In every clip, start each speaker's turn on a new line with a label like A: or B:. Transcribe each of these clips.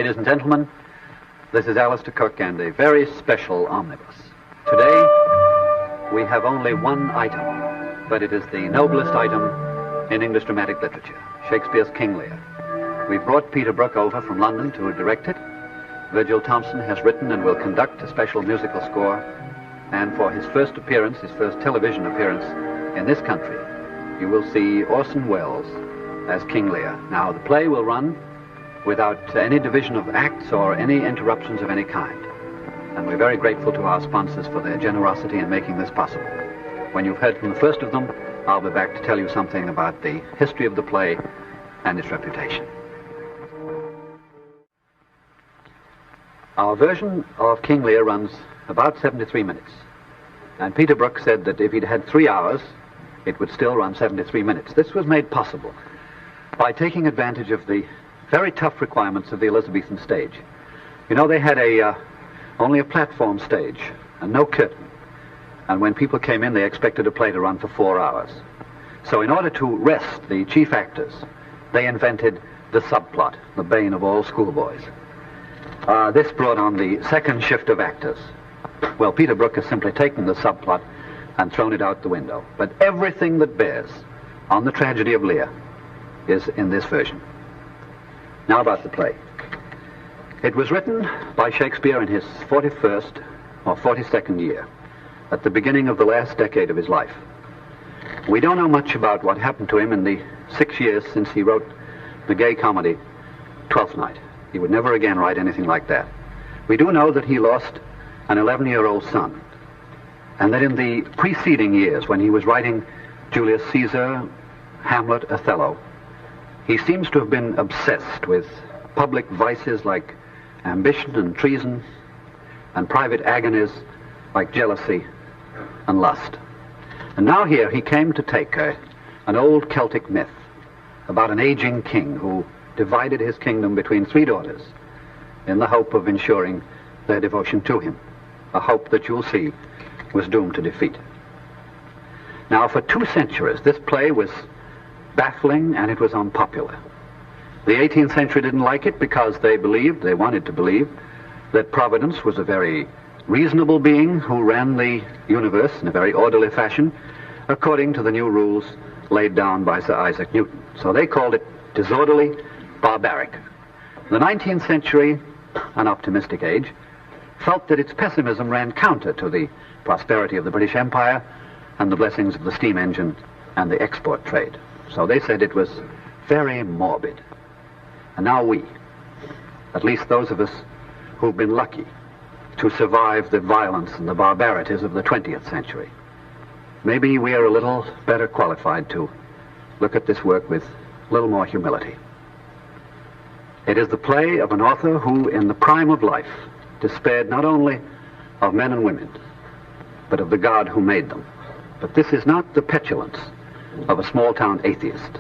A: Ladies and gentlemen, this is Alistair Cook and a very special omnibus. Today, we have only one item, but it is the noblest item in English dramatic literature, Shakespeare's King Lear. We've brought Peter Brook over from London to direct it. Virgil Thompson has written and will conduct a special musical score. And for his first appearance, his first television appearance in this country, you will see Orson Welles as King Lear. Now, the play will run without any division of acts or any interruptions of any kind. And we're very grateful to our sponsors for their generosity in making this possible. When you've heard from the first of them, I'll be back to tell you something about the history of the play and its reputation. Our version of King Lear runs about 73 minutes. And Peter Brook said that if he'd had 3 hours, it would still run 73 minutes. This was made possible by taking advantage of the very tough requirements of the Elizabethan stage. You know, they had only a platform stage and no curtain. And when people came in, they expected a play to run for 4 hours. So in order to rest the chief actors, they invented the subplot, the bane of all schoolboys. This brought on the second shift of actors. Well, Peter Brook has simply taken the subplot and thrown it out the window. But everything that bears on the tragedy of Lear is in this version. Now about the play. It was written by Shakespeare in his 41st or 42nd year, at the beginning of the last decade of his life. We don't know much about what happened to him in the 6 years since he wrote the gay comedy Twelfth Night. He would never again write anything like that. We do know that he lost an 11-year-old son, and that in the preceding years, when he was writing Julius Caesar, Hamlet, Othello, he seems to have been obsessed with public vices like ambition and treason, and private agonies like jealousy and lust. And now here he came to take an old Celtic myth about an aging king who divided his kingdom between 3 daughters in the hope of ensuring their devotion to him, a hope that you'll see was doomed to defeat. Now, for 2 centuries, this play was baffling and it was unpopular. The 18th century didn't like it because they wanted to believe, that Providence was a very reasonable being who ran the universe in a very orderly fashion, according to the new rules laid down by Sir Isaac Newton. So they called it disorderly, barbaric. The 19th century, an optimistic age, felt that its pessimism ran counter to the prosperity of the British Empire and the blessings of the steam engine and the export trade. So they said it was very morbid. And now we, at least those of us who've been lucky to survive the violence and the barbarities of the 20th century, maybe we are a little better qualified to look at this work with a little more humility. It is the play of an author who, in the prime of life, despaired not only of men and women, but of the God who made them. But this is not the petulance of a small-town atheist.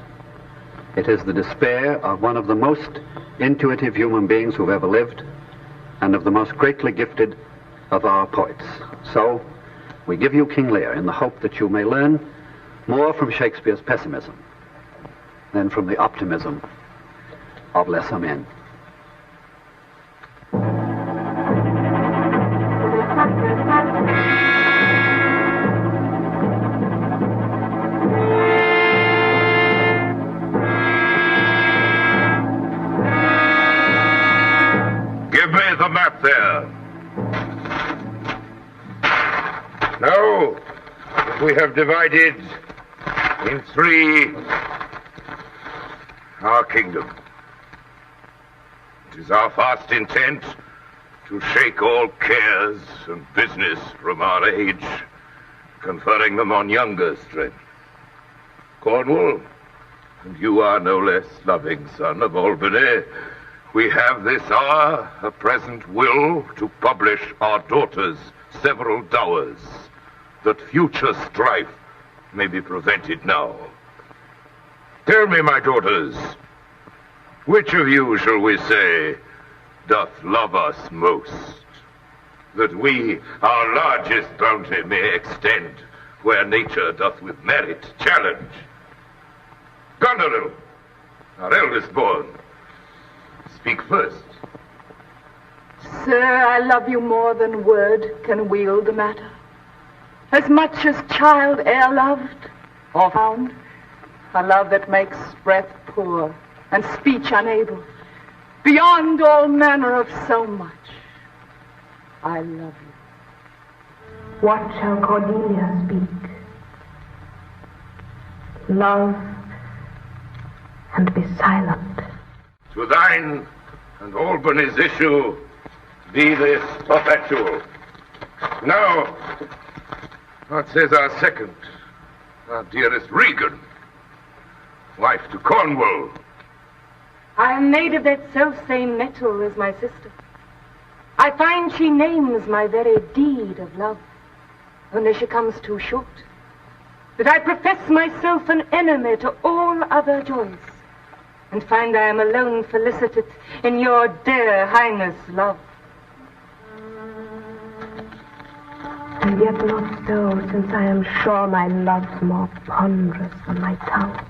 A: It is the despair of one of the most intuitive human beings who've ever lived, and of the most greatly gifted of our poets. So, we give you King Lear in the hope that you may learn more from Shakespeare's pessimism than from the optimism of lesser men.
B: Give me the map there. Now, we have divided in 3 our kingdom. It is our fast intent to shake all cares and business from our age, conferring them on younger strength. Cornwall, and you are no less loving son of Albany, we have this hour a present will to publish our daughters' several dowers, that future strife may be prevented now. Tell me, my daughters, which of you shall we say doth love us most, that we our largest bounty may extend where nature doth with merit challenge? Goneril, our eldest born, speak first.
C: Sir, I love you more than word can wield the matter. As much as child e'er loved or found, a love that makes breath poor and speech unable, beyond all manner of so much. I love you.
D: What shall Cordelia speak? Love and be silent.
B: To thine and Albany's issue be this perpetual. Now, what says our second, our dearest Regan, wife to Cornwall?
C: I am made of that self-same metal as my sister. I find she names my very deed of love, only she comes too short. That I profess myself an enemy to all other joys, and find I am alone felicitate in your dear highness love.
D: And yet not so, since I am sure my love's more ponderous than my tongue.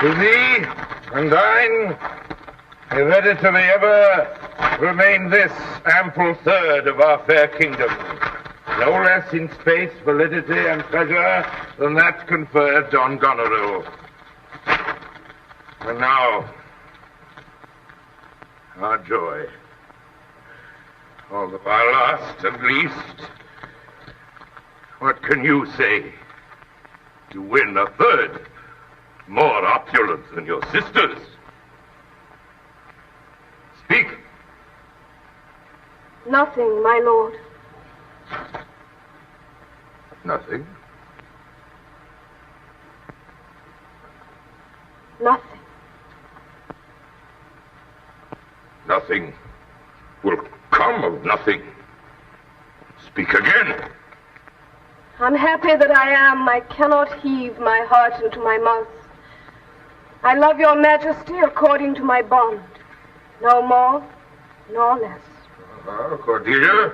B: To thee and thine, if it to be ever, remain this ample third of our fair kingdom, no less in space, validity, and pleasure than that conferred on Goneril. And now, our joy, all of our last and least, what can you say to win a third, more opulent than your sisters? Speak.
D: Nothing, my lord.
B: Nothing.
D: Nothing.
B: Nothing will come of nothing. Speak again.
D: Unhappy that I am, I cannot heave my heart into my mouth. I love your majesty according to my bond, no more nor less.
B: Cordelia,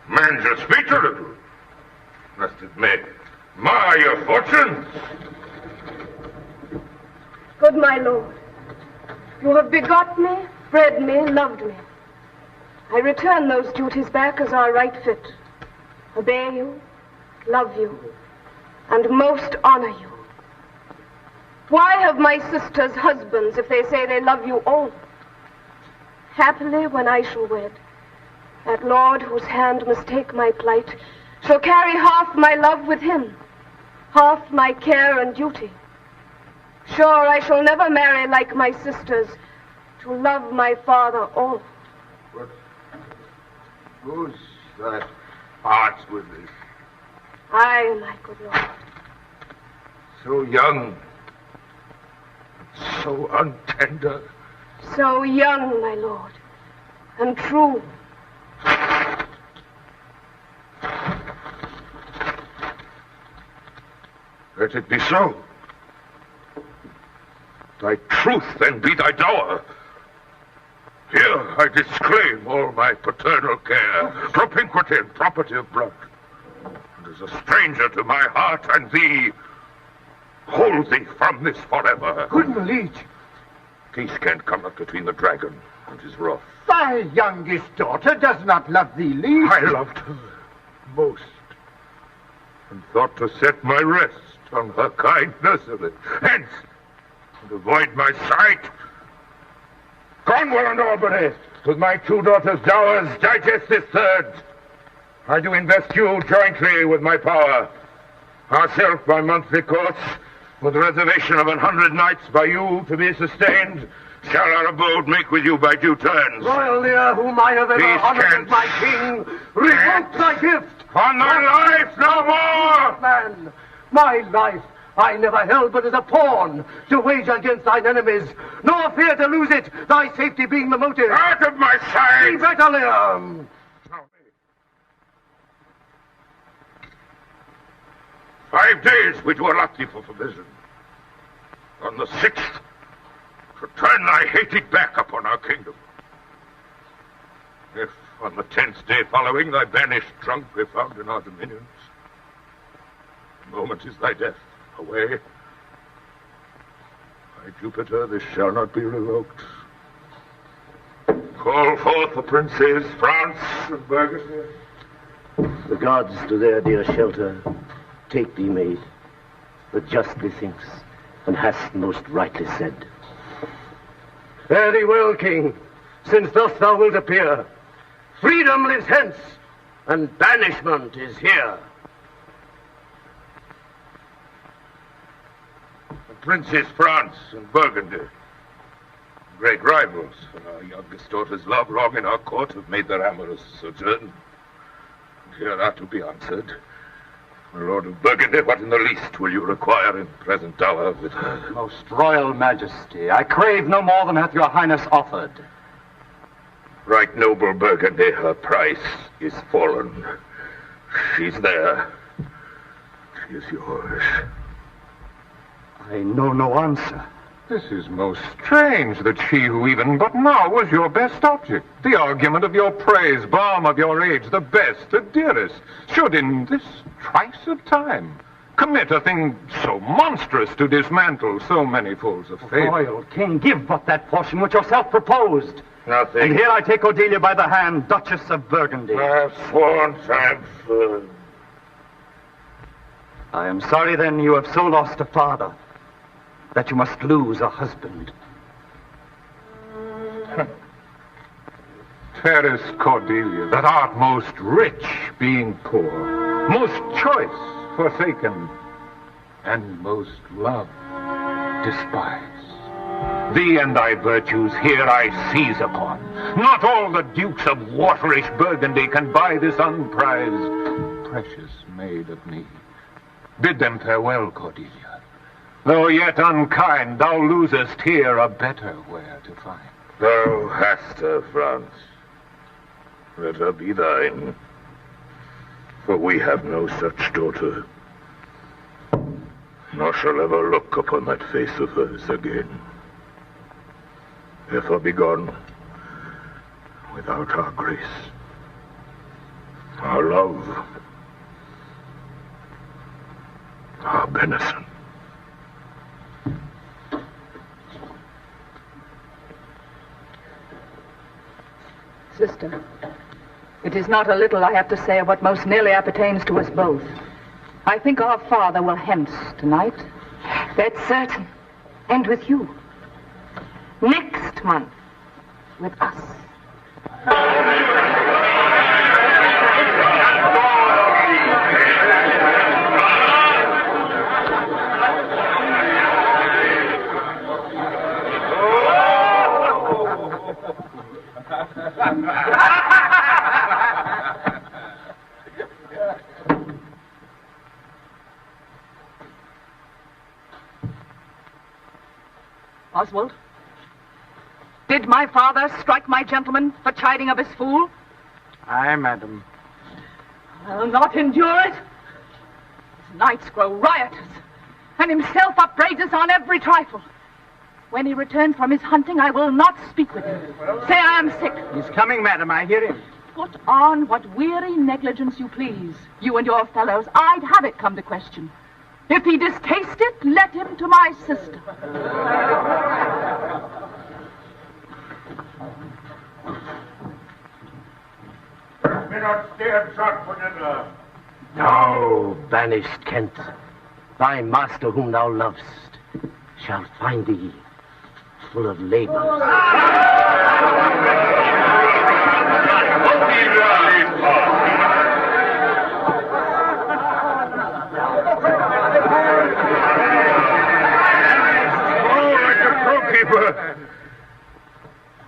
B: man shall speak a little, lest it may mar your fortunes.
D: Good my lord, you have begot me, bred me, loved me. I return those duties back as are right fit. Obey you, love you, and most honor you. Why have my sisters husbands if they say they love you all? Happily, when I shall wed, that lord whose hand must take my plight shall carry half my love with him, half my care and duty. Sure, I shall never marry like my sisters, to love my father all.
B: But whose that parts with thee?
D: Aye, my good lord.
B: So young, so untender.
D: So young, my lord, and true.
B: Let it be so. Thy truth then be thy dower. Here I disclaim all my paternal care, propinquity and property of blood. And as a stranger to my heart and thee, hold thee from this forever.
E: Good my liege,
B: Peace can't come up between the dragon and his wrath.
E: thy youngest daughter does not love thee least.
B: I loved her most, and thought to set my rest on her kindness of it. Hence, and avoid my sight. Cornwall and Albany, with my two daughters' dowers, digest this third. I do invest you jointly with my power. Ourself by monthly course, with reservation of 100 knights by you to be sustained, shall our abode make with you by due turns.
E: Royal Lear, whom I have ever
B: These
E: honored as
B: chants.
E: my king, revoke thy gift.
B: On thy life no more!
E: Man, my life I never held but as a pawn to wage against thine enemies, nor fear to lose it, thy safety being the motive.
B: Out of my
E: Be
B: sight!
E: better, Lear.
B: 5 days we do allot thee for provision. On the 6th, to turn thy hated back upon our kingdom. If on the 10th day following thy banished trunk be found in our dominions, the moment is thy death. Away. By Jupiter, this shall not be revoked. Call forth the princes, France and Burgundy.
E: The gods to their dear shelter take thee, maid, but justly thinks, and hast most rightly said. Fare thee well, king, since thus thou wilt appear. Freedom lives hence, and banishment is here.
B: The princes France and Burgundy, great rivals for our youngest daughter's love, long in our court have made their amorous sojourn. Here are to be answered. My Lord of Burgundy, what in the least will you require in present dower with her?
F: Most royal majesty, I crave no more than hath your highness offered.
B: Right noble Burgundy, her price is fallen. She's there. She is yours.
F: I know no answer.
G: This is most strange that she who even but now was your best object, the argument of your praise, balm of your age, the best, the dearest, should in this trice of time commit a thing so monstrous to dismantle so many folds of faith.
F: Royal king, give but that portion which yourself proposed.
B: Nothing.
F: And here I take Cordelia by the hand, Duchess of Burgundy.
B: I have sworn, Sanford.
F: I am sorry then you have so lost a father, that you must lose a husband.
G: Fairest Cordelia, that art most rich, being poor, most choice, forsaken, and most loved, despised. Thee and thy virtues here I seize upon. Not all the dukes of waterish Burgundy can buy this unprized, precious maid of me. Bid them farewell, Cordelia. Though yet unkind, thou losest here a better where to find.
B: Thou hast her, France. Let her be thine. For we have no such daughter, nor shall ever look upon that face of hers again. Ever be gone, without our grace, our love, our benison.
H: Sister, it is not a little I have to say of what most nearly appertains to us both. I think our father will hence tonight.
C: That's certain. And with you. Next month, with us.
H: Oswald, did my father strike my gentleman for chiding of his fool?
F: Aye, madam.
H: I'll not endure it. His nights grow riotous, and himself upbraids us on every trifle. When he returns from his hunting, I will not speak with him. Say I am sick.
F: He's coming, madam, I hear him.
H: Put on what weary negligence you please, you and your fellows. I'd have it come to question. If he distaste it, let him to my sister.
B: Be not scared, shot for dinner.
E: Thou, banished Kent, thy master whom thou lovest shall find thee full of labors.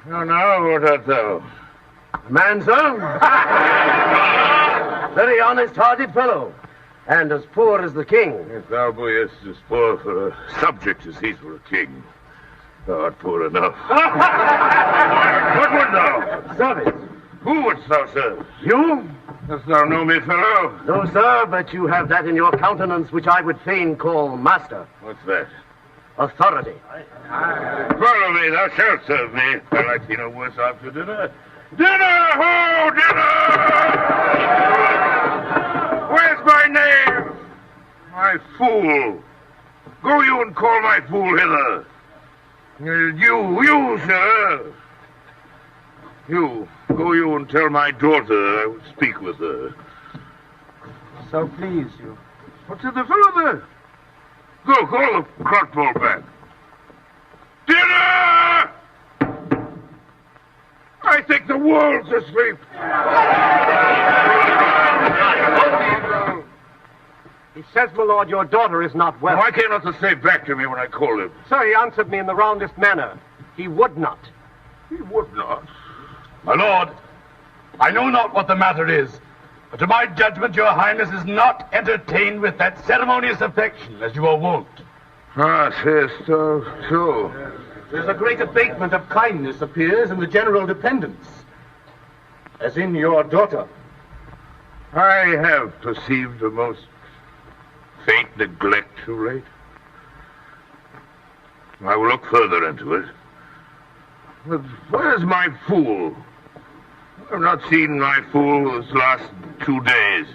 B: Now, what art thou?
E: A man, sir? Very honest-hearted fellow, and as poor as the king.
B: If thou beest as poor for a subject as he's for a king, thou art poor enough. What would thou?
E: Service.
B: Who wouldst thou serve?
E: You?
B: Dost thou know me, fellow?
E: No, sir, but you have that in your countenance which I would fain call master.
B: What's that?
E: Authority.
B: Follow me, thou shalt serve me. I like thee no worse after dinner. Dinner! Ho! Dinner! Where's my knave? My fool. Go you and call my fool hither. You, sir. Go you and tell my daughter I would speak with her.
F: So please you.
B: What's in the fellow there? Go, call the crockball back. Dinner! I think the world's asleep.
F: He says, my lord, your daughter is not well.
B: Why came not to say back to me when I called him?
F: Sir, he answered me in the roundest manner. He would not.
B: He would not.
I: My lord, I know not what the matter is, but to my judgment, your highness is not entertained with that ceremonious affection as you are wont.
B: Ah, sayest thou so?
F: There's a great abatement of kindness appears in the general dependence, as in your daughter.
B: I have perceived a most faint neglect too late. I will look further into it. But where's my fool? I've not seen my fool this last 2 days.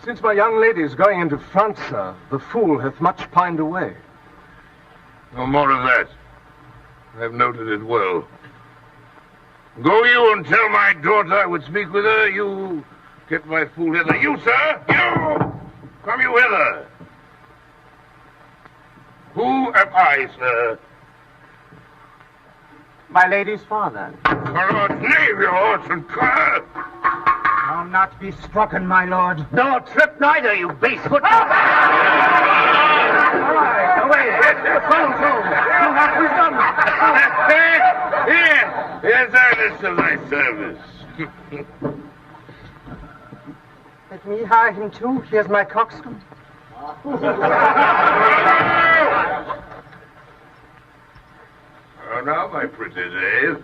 F: Since my young lady is going into France, sir, the fool hath much pined away.
B: No more of that. I've noted it well. Go you and tell my daughter I would speak with her. You get my fool hither. You, sir! You! Come you hither. Who am I, sir?
F: My lady's father.
B: For Lord's name, your horse and car.
F: I'll not be strucken, my lord.
E: Nor trip neither, you base foot.
F: Away! Follow, you have wisdom.
B: Here's earnest of thy service.
F: Let me hire him too. Here's my coxcomb.
B: Oh, now, my pretty Dave.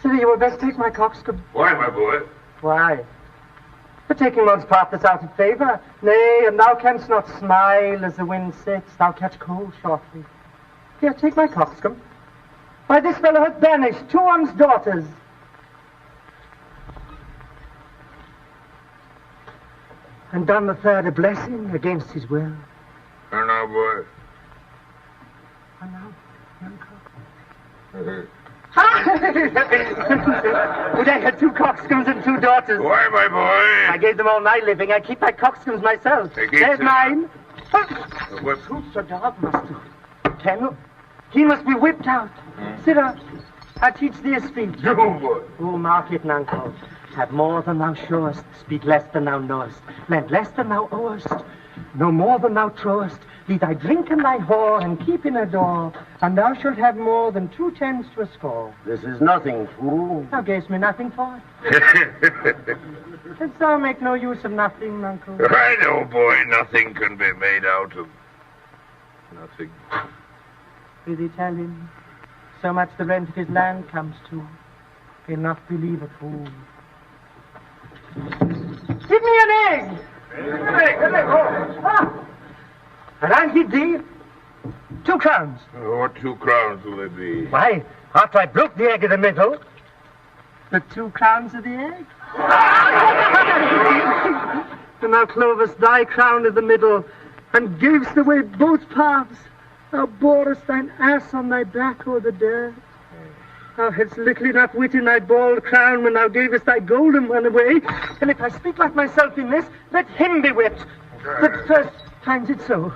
F: Sir, you had best take my coxcomb.
B: Why, my boy?
F: Why? For taking one's part that's out of favour. Nay, and thou canst not smile as the wind sets. Thou catch cold shortly. Here, take my coxcomb. Why, this fellow hath banished 2 one's daughters. And done the third a blessing against his will.
B: And now, boy.
F: And now, young cock. Would I had 2 coxcombs and 2 daughters?
B: Why, my boy?
F: I gave them all my living. I keep my coxcombs myself. There's mine.
B: What?
F: The dog must do. Kennel. He must be whipped out. Sirrah, I teach thee a speech.
B: You, boy.
F: Oh, mark it, Nanko. Have more than thou showest. Speak less than thou knowest. Lend less than thou owest. No more than thou throwest. Be thy drink and thy whore, and keep in a door, and thou shalt have more than 2 tens to a score.
E: This is nothing, fool.
F: Thou gavest me nothing for it. Canst thou make no use of nothing, Uncle?
B: I know, boy, nothing can be made out of nothing.
F: Prithee tell him, so much the rent of his land comes to. He'll not believe a fool. Give me an egg! And I'll give thee 2 crowns.
B: What 2 crowns will they be?
F: Why, after I broke the egg in the middle, the 2 crowns of the egg. And thou clovest thy crown in the middle, and gavest away both halves. Thou borest thine ass on thy back o'er the dirt. Thou hadst little enough wit in thy bald crown when thou gavest thy golden one away. And if I speak like myself in this, let him be whipped. But first finds it so.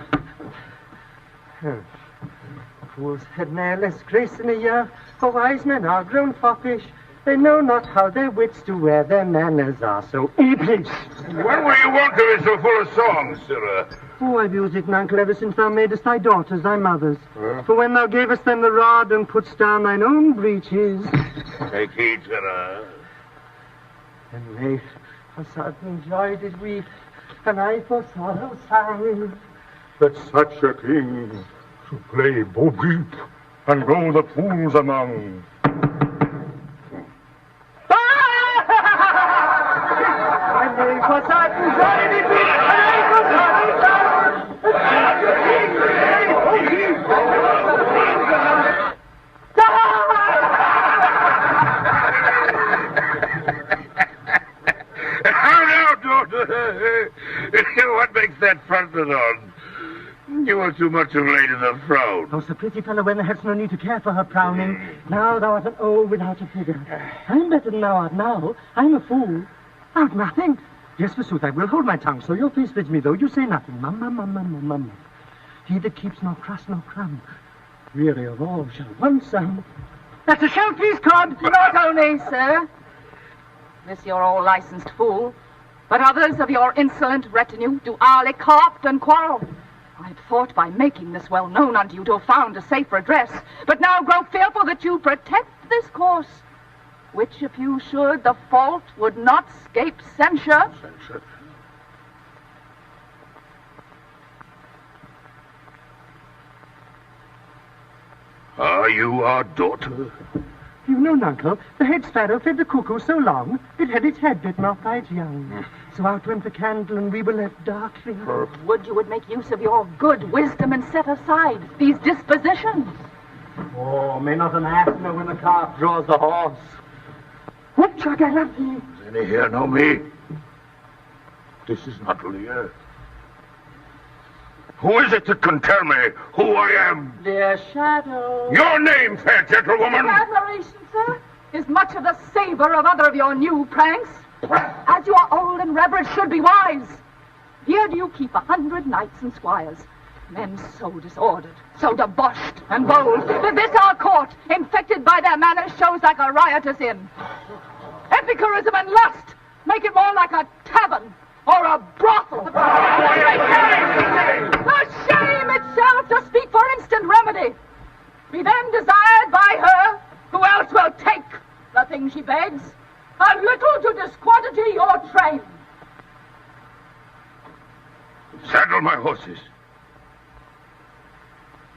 F: Fools had ne'er less grace in a year, for wise men are grown foppish. They know not how their wits do wear, their manners are so epish.
B: When were you wont to be so full of songs, sirrah?
F: Oh, I've used it, Uncle, ever since thou madest thy daughters thy mothers. For when thou gavest them the rod and putst down thine own breeches.
B: Take heed, sirrah.
F: And they for sudden joy did weep, and I for sorrow sang.
G: That such a king should play Bo Peep and go the fools among.
F: And they for sudden joy did weep, and I for sorrow sang.
B: How now, daughter? What makes that fronted on? You are too much of lady the frown.
F: Thou's the pretty fellow when there's no need to care for her frowning. Now thou art an old without a figure. I'm better than thou art now. I'm a fool. Out nothing. Yes, forsooth, I will hold my tongue, so your face bids me, though you say nothing. Mum. He that keeps nor crust nor crumb, weary of all shall want some. That's a shout, please, Cod.
H: Not only, sir, this your all-licensed fool, but others of your insolent retinue do hourly carp and quarrel. I had thought by making this well known unto you to have found a safe redress, but now grow fearful that you protect this course, which if you should, the fault would not scape censure.
B: Are you our daughter?
F: You know, Uncle, the head sparrow fed the cuckoo so long, it had its head bitten off by its young. So out went the candle, and we were left darkly.
H: Would you would make use of your good wisdom and set aside these dispositions?
F: Oh, may not an ass know when the cart draws the horse? What shall I love thee?
B: Does any here know me? This is not Lear. Who is it that can tell me who I am?
H: Dear Shadow.
B: Your name, fair gentlewoman?
H: Admiration, sir, is much of the savor of other of your new pranks. As you are old and reverend, should be wise. Here do you keep 100 knights and squires, men so disordered, so debauched and bold, that this our court, infected by their manners, shows like a riotous inn. Epicurism and lust make it more like a tavern or a brothel. The shame itself to speak for instant remedy. Be then desired by her, who else will take the thing she begs, a little to disquantity your train.
B: Saddle my horses.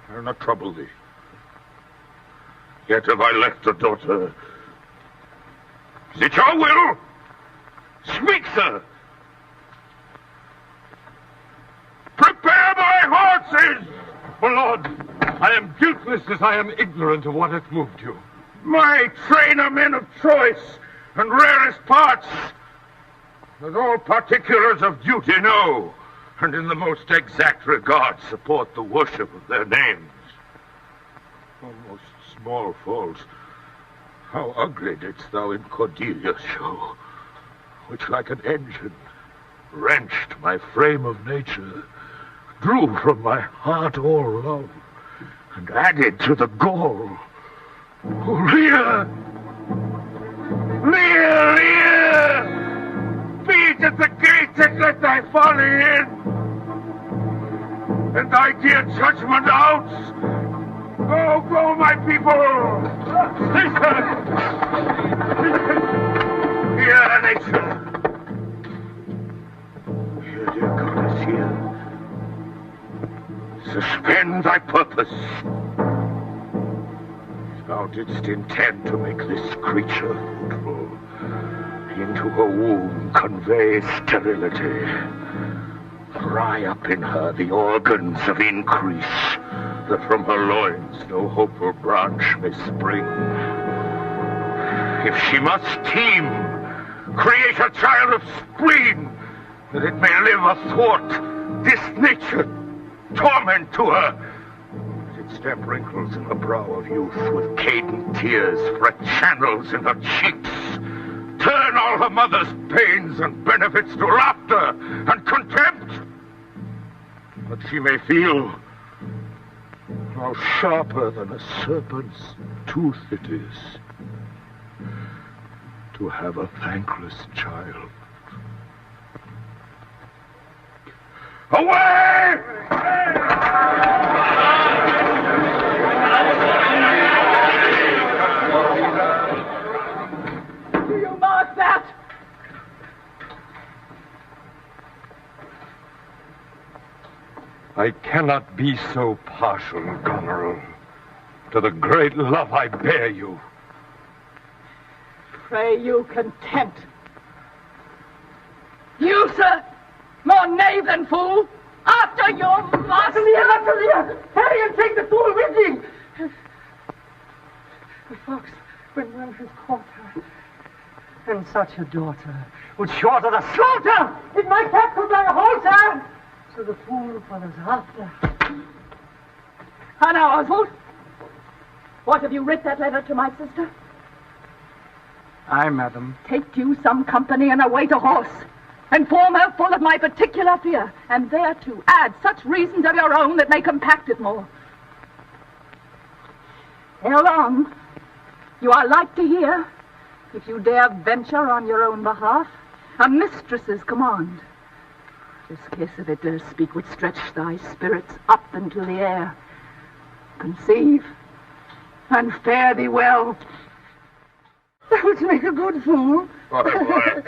B: I'll not trouble thee. Yet have I left a daughter. Is it your will? Speak, sir. Prepare my horses!
G: Oh, Lord, I am guiltless as I am ignorant of what hath moved you.
B: My train are men of choice and rarest parts, that all particulars of duty know, and in the most exact regard support the worship of their names. O most small faults, how ugly didst thou in Cordelia show, which like an engine wrenched my frame of nature, drew from my heart all love, and added to the gall. Oh, Lear! Lear! Lear! Beat at the gate and let thy folly in, and thy dear judgment out. Go, my people! Listen! Hear nature! Hear, dear goddess, hear. Suspend thy purpose. Thou didst intend to make this creature fruitful, into her womb convey sterility, fry up in her the organs of increase, that from her loins no hopeful branch may spring. If she must teem, create a child of spleen, that it may live athwart this nature, torment to her. It stamp wrinkles in the brow of youth with cadent tears, fret channels in her cheeks, turn all her mother's pains and benefits to laughter and contempt, that she may feel how sharper than a serpent's tooth it is to have a thankless child. Away!
H: Do you mark that?
G: I cannot be so partial, Goneril, to the great love I bear you.
H: Pray you content. You, sir, more knave than fool, after your master.
F: Lear! Hurry and take the fool with thee! The fox, when one has caught her, and such a daughter, would shorter the slaughter! It might have come by a halter! So the fool follows after.
H: And now, Oswald, what have you writ that letter to my sister?
F: Aye, madam.
H: Take you some company and await a horse. Inform her full of my particular fear, and thereto add such reasons of your own that may compact it more. Ere long, you are like to hear, if you dare venture on your own behalf, a mistress's command. This kiss, if it dare speak, would stretch thy spirits up into the air. Conceive, and fare thee well.
F: Thou wouldst make a good fool.
B: Why?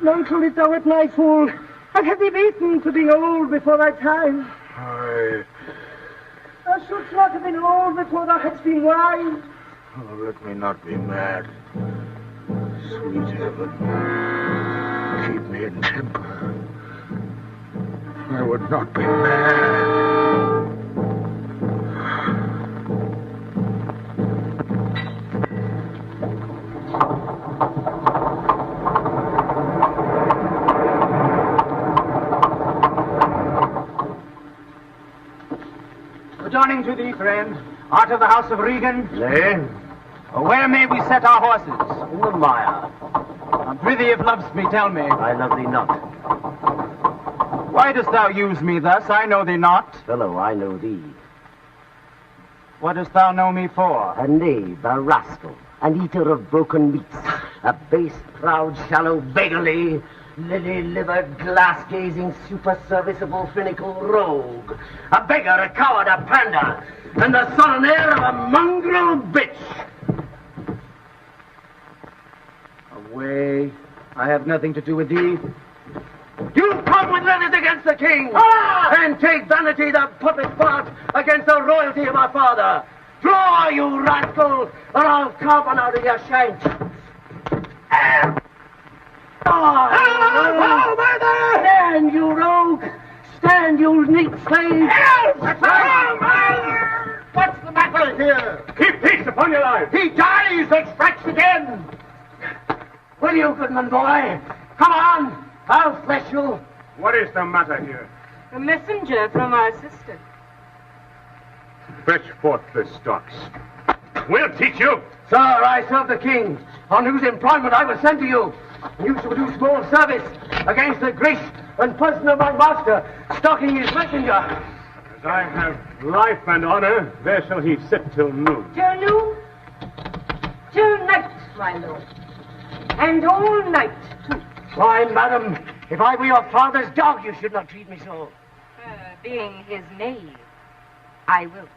F: Long truly thou art nigh fool, and have thee beaten to being old before thy time.
B: Aye.
F: Thou shouldst not have been old before thou hadst been wise.
B: Oh, let me not be mad. Sweet heaven, keep me in temper. I would not be mad.
F: Good morning to thee, friend. Art of the house of Regan?
E: Nay,
F: Where may we set our horses?
E: in the mire.
F: Prithee, if lovest me, tell me.
E: I love thee not.
F: Why dost thou use me thus? I know thee not.
E: Fellow, I know thee.
F: What dost thou know me for?
E: A knave, a rascal, an eater of broken meats, a base, proud, shallow, beggarly, lily-livered, glass-gazing, super-serviceable, finical rogue. A beggar, a coward, a pander, and the son and heir of a mongrel bitch.
F: Away. I have nothing to do with thee.
E: You come with letters against the king, and take vanity, the puppet part, against the royalty of our father. Draw, you rascal, or I'll carve one out of your shank. Stand, you rogue! Stand, you neat slave! What's the matter here?
I: Keep peace upon your life.
E: He dies and strikes again! Will you, Goodman boy? Come on! I'll flesh you!
I: What is the matter here?
C: A messenger from our sister.
I: Fetch forth the stocks. We'll teach you.
E: Sir, I serve the king, on whose employment I was sent to you. You shall do small service against the grace and person of my master, stalking his messenger.
I: As I have life and honor, there shall he sit till noon.
C: Till noon? Till night, my lord. And all night, too.
E: Why, madam, if I were your father's dog, you should not treat me so.
C: Being his knave, I will.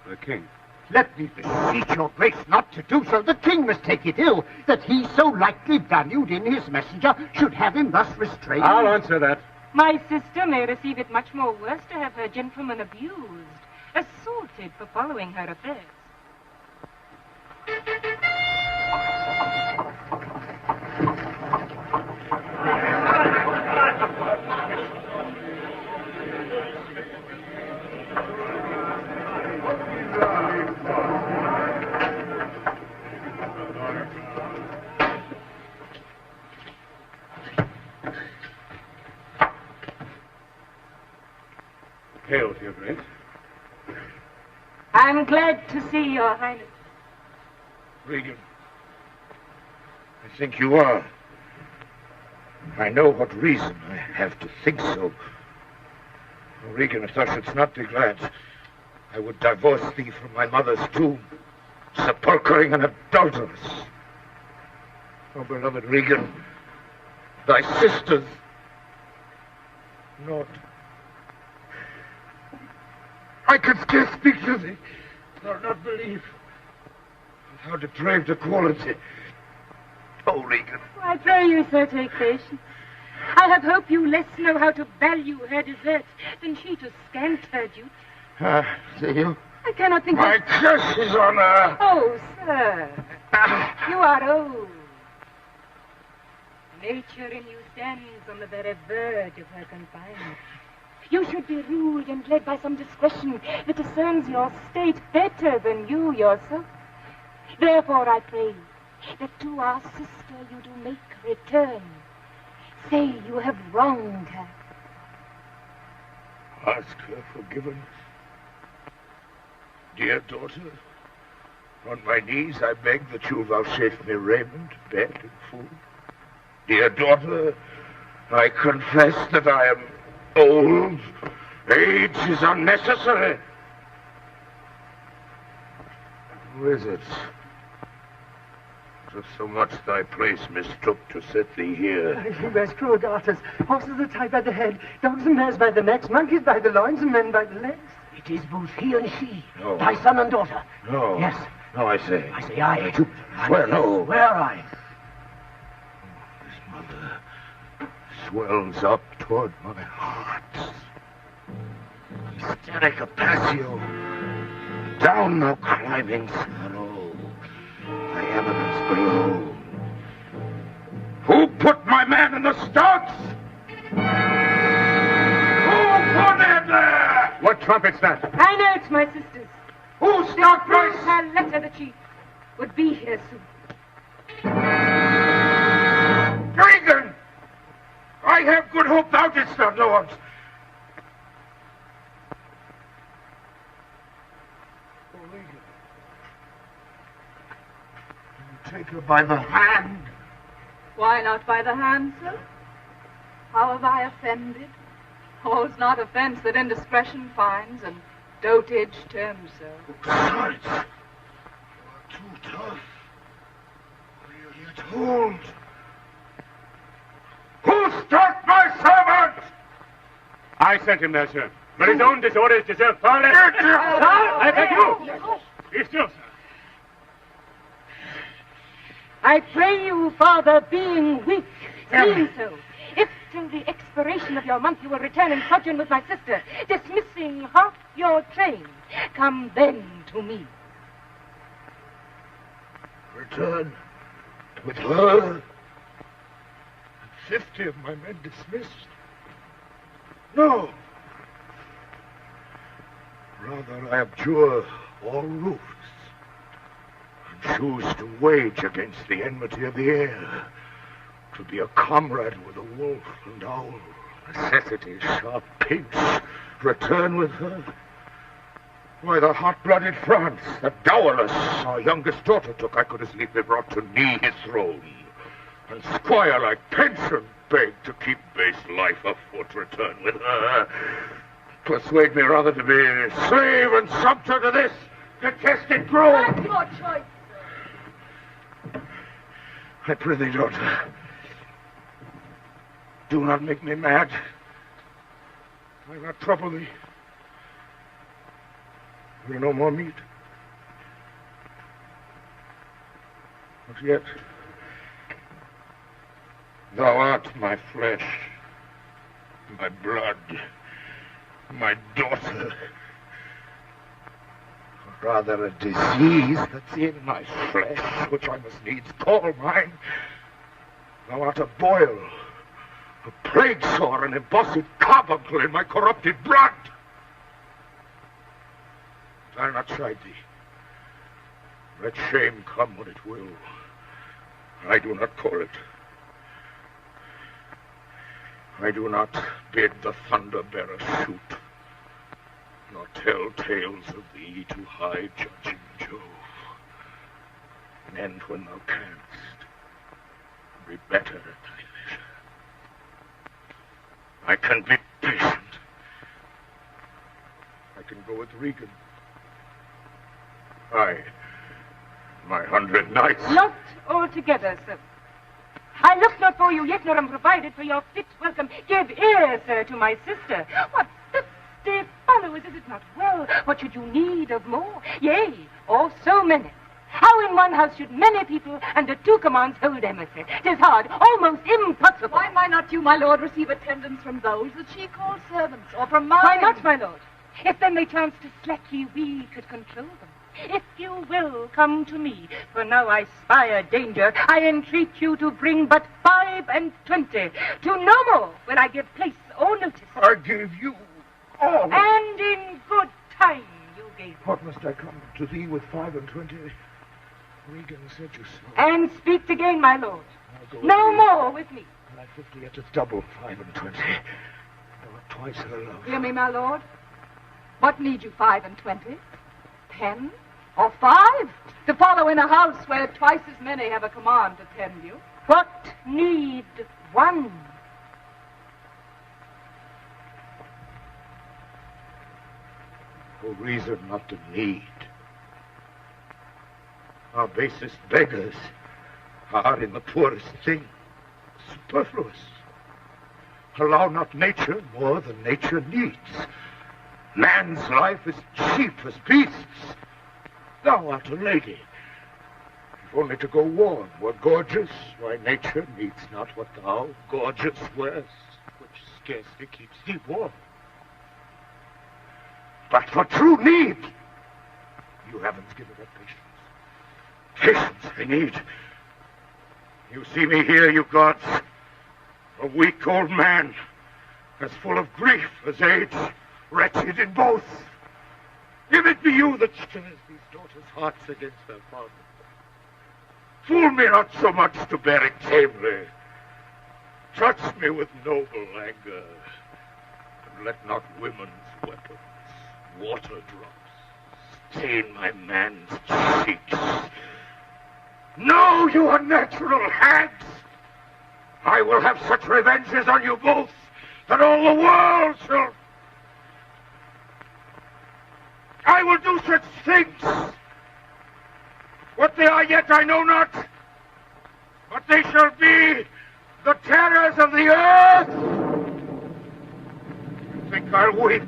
I: The king.
J: Let me beseech your grace not to do so. The king must take it ill that he so lightly valued in his messenger should have him thus restrained.
I: I'll answer that.
C: My sister may receive it much more worse to have her gentleman abused, assaulted for following her affairs.
I: Hail to your grace.
C: I'm glad to see your highness.
B: Regan, I think you are. I know what reason I have to think so. Oh, Regan, if thou shouldst not be glad, I would divorce thee from my mother's tomb, sepulchring and adulteress. Oh, beloved Regan, thy sisters, naught. I could scarce speak to thee, nor not believe. How depraved a quality. Oh, Regan.
C: I pray you, sir, take patience. I have hoped you less know how to value her deserts than she to scant her duty.
B: See you?
C: I cannot think
B: My
C: of...
B: curse is on her.
C: Oh, sir, you are old. Nature in you stands on the very verge of her confinement. You should be ruled and led by some discretion that discerns your state better than you yourself. Therefore, I pray that to our sister you do make return, Say you have wronged her.
B: Ask her forgiveness. Dear daughter, on my knees I beg that you vouchsafe me raiment, bed, and food. Dear daughter, I confess that I am old. Age is unnecessary. Who is it? That so much thy place mistook to set thee here?
F: He wears cruel garters. Horses are tied by the head, dogs and mares by the necks, monkeys by the loins, and men by the legs.
E: It is both he and she.
B: No.
E: Thy son and daughter.
B: No.
E: Yes.
B: No, I say.
E: I say I.
B: You swear no.
E: Swear I.
B: This mother swells up toward my heart. Hysterica passio. Down, thou climbing sorrow. Thy eminence below. Who put my man in the stocks? Who put him there?
I: What trumpet's that?
C: I know it's my sister's.
B: Who stopped
C: Proves
B: my...
C: her letter that she would be here soon.
B: Regan! I have good hope thou didst not know it. Take her by the hand.
H: Why not by the hand, sir? How have I offended? All's not offense that indiscretion finds, and dotage terms so.
B: Besides, you are too tough. We are yet old. Who stopped my servant?
I: I sent him there, sir. But his own disorders deserve far less. I beg you. Be still, sir.
C: I pray you, Father, being weak, being so, if till the expiration of your month you will return and sojourn with my sister, dismissing half your train, come then to me.
B: Return with her. And 50 of my men dismissed. No. Rather, I abjure all roofs and choose to wage against the enmity of the air, to be a comrade with the wolf and owl, necessity's sharp pinch. Return with her. Why, the hot-blooded France, the dowerless, our youngest daughter took, I could as lief be brought to knee his throne, and squire like pension beg to keep base life afoot. Return with her. Persuade me rather to be slave and sumpter to this detested grove.
H: That's your choice, sir.
B: I prithee, daughter, do not make me mad. I'll not trouble thee. We'll no more meet. But yet, thou art my flesh, my blood, my daughter. Rather a disease that's in my flesh, which I must needs call mine. Thou art a boil, a plague sore, an embossed carbuncle in my corrupted blood. I'll not chide thee. Let shame come when it will. I do not call it. I do not bid the thunder-bearer shoot, nor tell tales of thee to high judging Jove. And when thou canst, be better at thy leisure. I can be patient. I can go with Regan. Aye, my 100 knights.
C: Not altogether, sir. I look not for you yet, nor am provided for your fit welcome. Give ear, sir, to my sister. What 50 followers, is it not well? What should you need of more? Yea, or so many. How in one house should many people under two commands hold emissary? 'Tis hard, almost impossible.
H: Why might not you, my lord, receive attendance from those that she calls servants, or from mine?
C: Why not, my lord? If then they chance to slack ye, we could control them. If you will, come to me, for now I spy a danger. I entreat you to bring but 25. To no more will I give place or notice.
B: I gave you all.
C: And in good time you gave.
B: What must I come to thee with 25? Regan said you so.
C: And speak again, my lord.
B: I'll go
C: No
B: with
C: more with me.
B: thee.
I: I 50 at a double 5 and 20. Or twice her love.
H: Hear me, my lord. What need you 5 and 20? 10 or 5? To follow in a house where twice as many have a command to tend you.
C: What need 1?
I: For reason not to need. Our basest beggars are in the poorest thing, superfluous. Allow not nature more than nature needs. Man's life is cheap as beasts. Thou art a lady. If only to go warm were gorgeous, why nature needs not what thou, gorgeous, wearest, which scarcely keeps thee warm. But for true need, you haven't given up patience. Patience I need. You see me here, you gods, a weak old man, as full of grief as age, wretched in both. If it be you that stirs these daughters' hearts against their father, fool me not so much to bear it tamely. Touch me with noble anger, and let not women's weapons, water drops, stain my man's cheeks. No, you unnatural hags! I will have such revenges on you both that all the world shall... I will do such things. What they are yet I know not, but they shall be the terrors of the earth. You think I'll weep?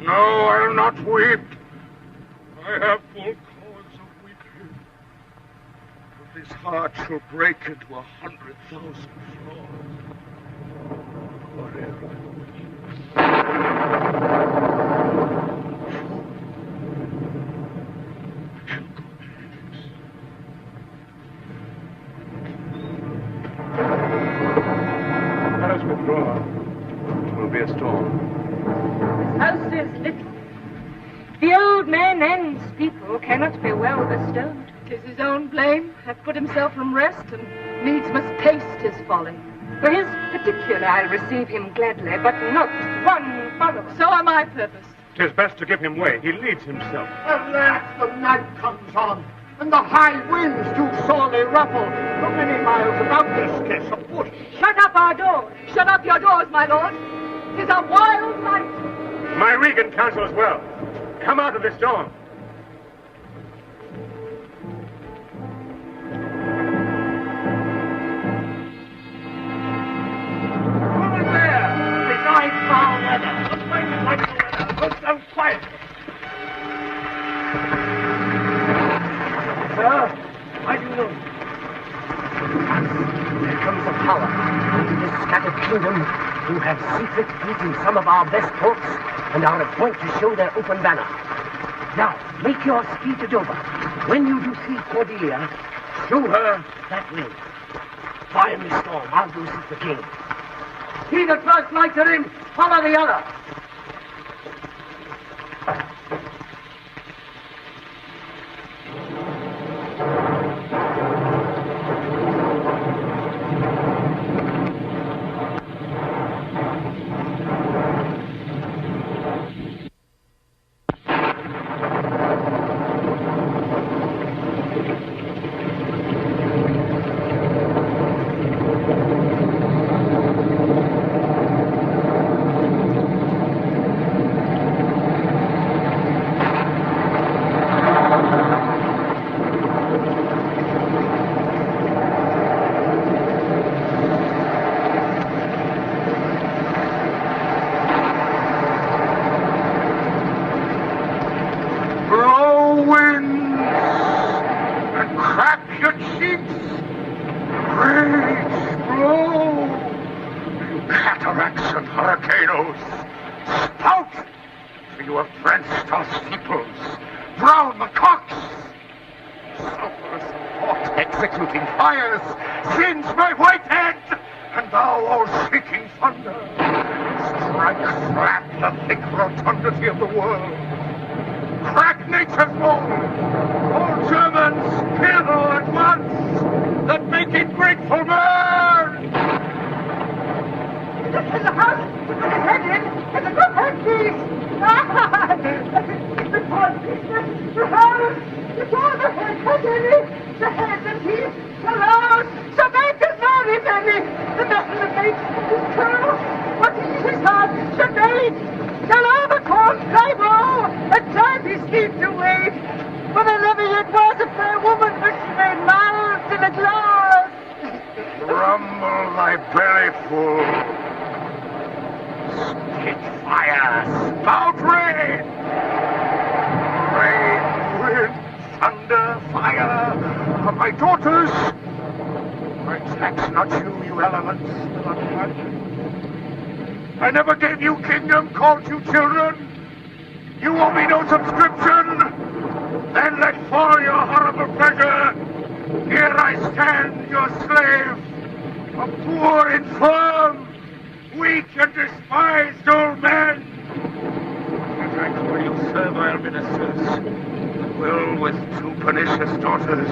I: No, I'll not weep. I have full cause of weeping. But this heart shall break into 100,000 flaws. Forever.
G: Let us withdraw. It will be a storm.
C: This house is little. The old man and's people cannot be well bestowed.
H: 'Tis his own blame, hath put himself from rest, and needs must taste his folly.
C: For his particular I'll receive him gladly, but not 1 follower.
H: So am I purposed.
G: 'Tis best to give him way. He leads himself.
J: Alas, the night comes on, and the high winds do sorely ruffle. For many miles about there's scarce a bush.
C: Shut up our doors.
H: Shut up your doors, my lord. 'Tis a wild night.
G: My Regan counsels well. Come out of this storm.
J: Woman there, beside foul weather, the fight like the weather, put them quiet. Sir, I do know. There comes a power into this scattered kingdom who have secret fleet in some of our best ports and are at point to show their open banner. Now, make your speed to Dover. When you do see Cordelia, show her that way. Fly in the storm, I'll go seek the king. He that first lights her in, follow the other. All Germans, kill at once, that make it grateful man!
F: Penny! The head and teeth! The loud! The bacon very Penny! The metal that makes his curl! What is his heart? The bait! Shall all the corn cry woe! A time he sleep to wait! For the levy it was a fair woman which she made mouths in a glass!
I: Rumble thy belly full. Spit fire, spout rain! Rain, wind, thunder, fire are my daughters. I tax not you, you elements, not one. I never gave you kingdom, called you children. You owe me no subscription. Then let fall your horrible pleasure. Here I stand, your slave, a poor, infirm, weak and despised old man. Yet I call you servile ministers, will with two pernicious daughters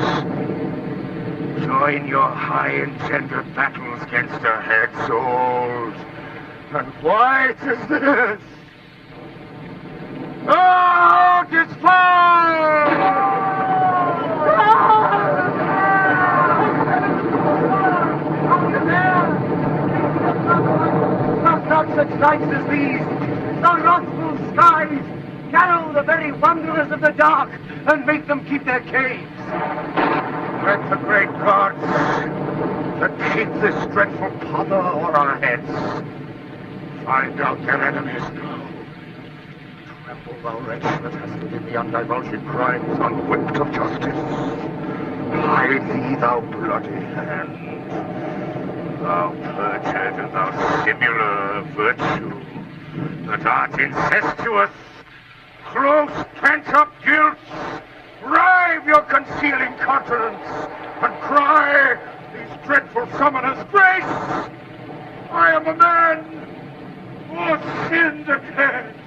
I: join your high-engendered battles against a head so old and white as this. Oh, despise!
J: Not such nights as these. The wrathful skies narrow the very wanderers of the dark and make them keep their caves.
I: Let the great gods that keep this dreadful pother o'er our heads find out their enemies now. Tremble, thou wretch that hast within the undivulged crimes unwhipped of justice. Hide thee, thou bloody hand. Thou perjured and thou simular virtue, that art incestuous, close pent-up guilt, rive your concealing countenance, and cry, these dreadful summoners, grace! I am a man who sinned against.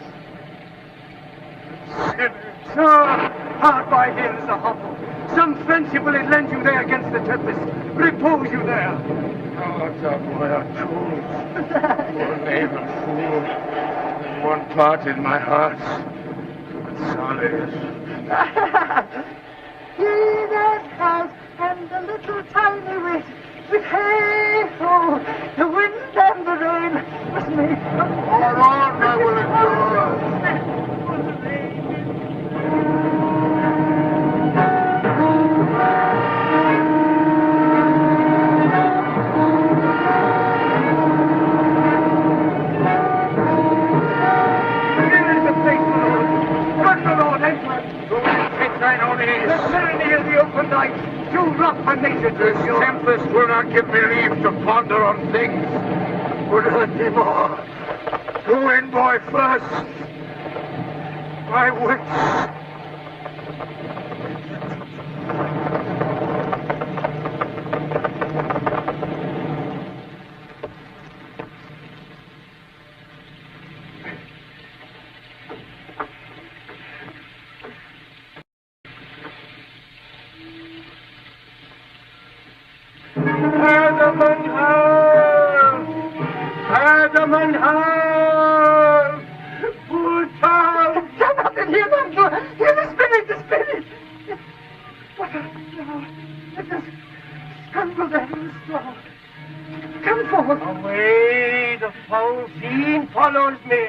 I: Sinners,
J: Hard by here is a hovel. Some friendship will it lend you there against the tempest. Repose you there.
I: art thou boy a tool, poor knave and fool, and one part in my heart, but solid.
F: He that has, and a little tiny wit, with hey-ho, the wind and the rain, was made from...
I: All on I will endure.
J: The tyranny of the open night, too rough for nature to
I: This
J: endure.
I: tempest will not give me leave to ponder on things would hurt me more. Go in, boy, first. My wits.
J: Adam and Hav! Poor Tom!
F: Stand up and hear them go! Hear the spirit, the spirit! What a... No, let us scramble there in the straw. Come forward.
J: Away, the foul fiend follows me.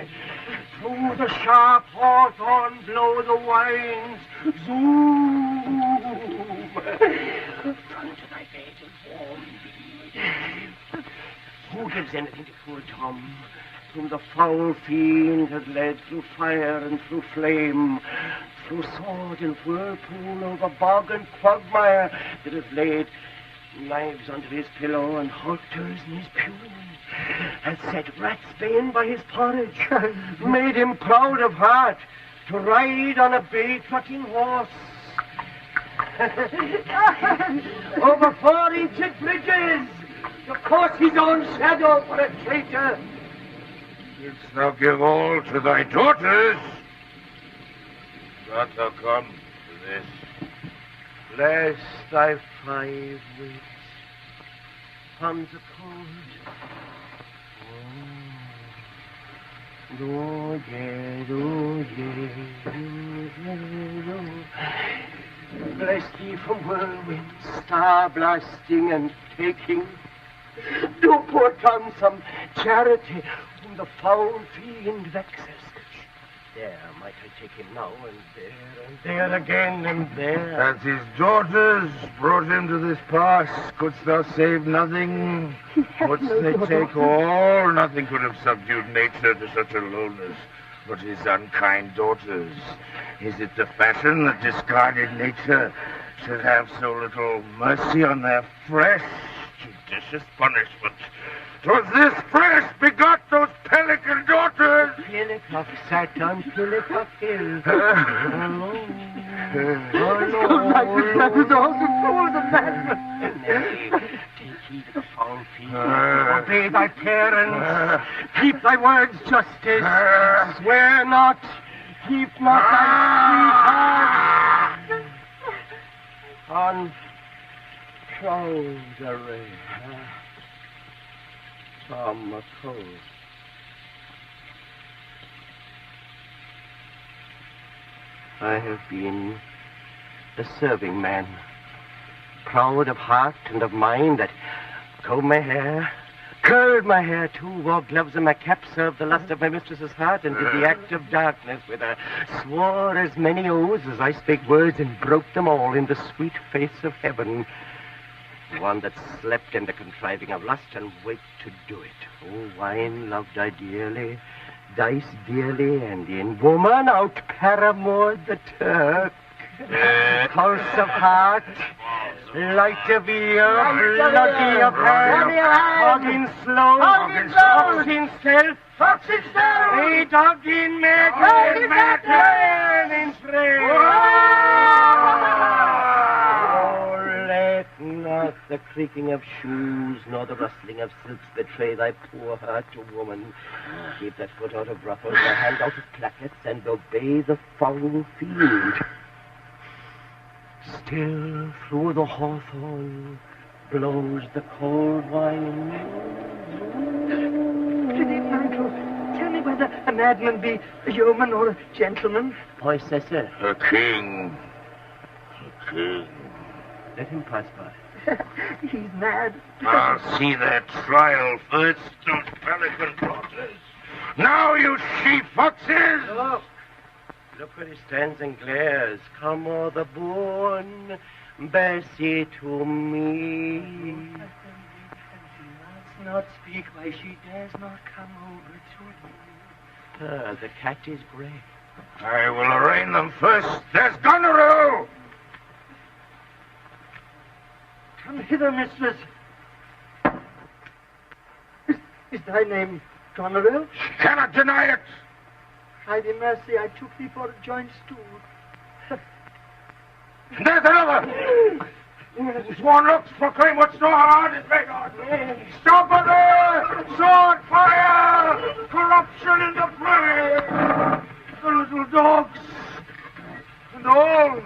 J: Through the sharp hawthorn blow the winds. Zoom! Run to thy bed and warm thee. Who gives anything to poor Tom, whom the foul fiend has led through fire and through flame, through sword and whirlpool, over bog and quagmire, that has laid knives under his pillow and halters in his pew, has set ratsbane by his porridge, made him proud of heart to ride on a bay-trotting horse. Over 4-inch bridges, to course his own shadow for a traitor.
I: Didst thou give all to thy daughters? Not thou come to this.
J: Bless thy 5 weeks. Comes a cold. Oh, yeah, oh, yeah, oh, yeah, oh. Bless thee from whirlwind, star blasting and taking. Do pour Tom some charity whom the foul fiend vexes. There might I take him now, and there again, and there.
B: As his daughters brought him to this pass, couldst thou save nothing? Wouldst they take all? Nothing could have subdued nature to such a lowness but his unkind daughters. Is it the fashion that discarded nature should have so little mercy on their flesh? Judicious punishment. 'Twas this flesh begot those pelican daughters.
J: Pillicock sat on Pillicock Hill.
F: That is all the fools of madness.
J: Nay, take heed of the foul fiend. Obey thy parents. Keep thy words, justice. Swear not. Keep not thy sweetheart. On proud array. Tom a cold. I have been a serving man, proud of heart and of mind, that combed my hair, curled my hair too, wore gloves and my cap, served the lust of my mistress's heart, and did the act of darkness with her, swore as many oaths as I spake words, and broke them all in the sweet face of heaven. One that slept in the contriving of lust and waked to do it. Oh, wine loved I dearly, dice dearly, and in woman out paramored the Turk. Pulse of heart, light of ear, bloody of hand, hog in slow, fox in stealth, a dog in matter, in Not the creaking of shoes, nor the rustling of silks betray thy poor heart to woman. Keep that foot out of ruffles, thy hand out of plackets, and obey the foul fiend. Still through the hawthorn blows the cold wine.
F: Pretty Nigel, tell me whether a madman be a yeoman or a gentleman.
J: Possessor.
B: A king. A king.
J: Let him pass by.
F: He's mad.
B: I'll see their trial first, those pelican daughters. Now, you she-foxes!
J: Oh, look where he stands and glares. Come o'er the bourne, Bessie, to me. Let's not speak why she dares not come over to you. The cat is grey.
B: I will arraign them first. There's Goneril!
F: Come hither, mistress. Is thy name Goneril?
B: Cannot deny it.
F: Cry thee mercy, I took thee for a joint stool.
B: There's another! Sworn looks proclaim what's no hard is made on. Stop there! Sword fire! Corruption in the play! The little dogs and all.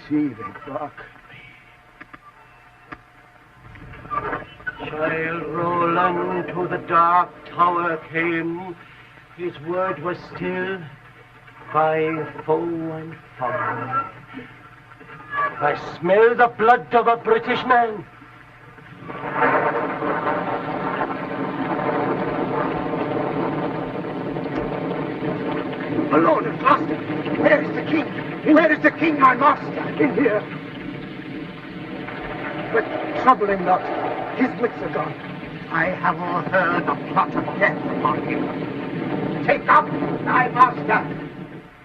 E: See, they bark.
J: Child Roland to the dark tower came. His word was still by foe and foul. I smell the blood of a British man.
E: Alone and lost him. Where is the king? Where is the king, my master? In here. But trouble him not. His wits are gone. I have overheard a plot of death upon him. Take up thy master.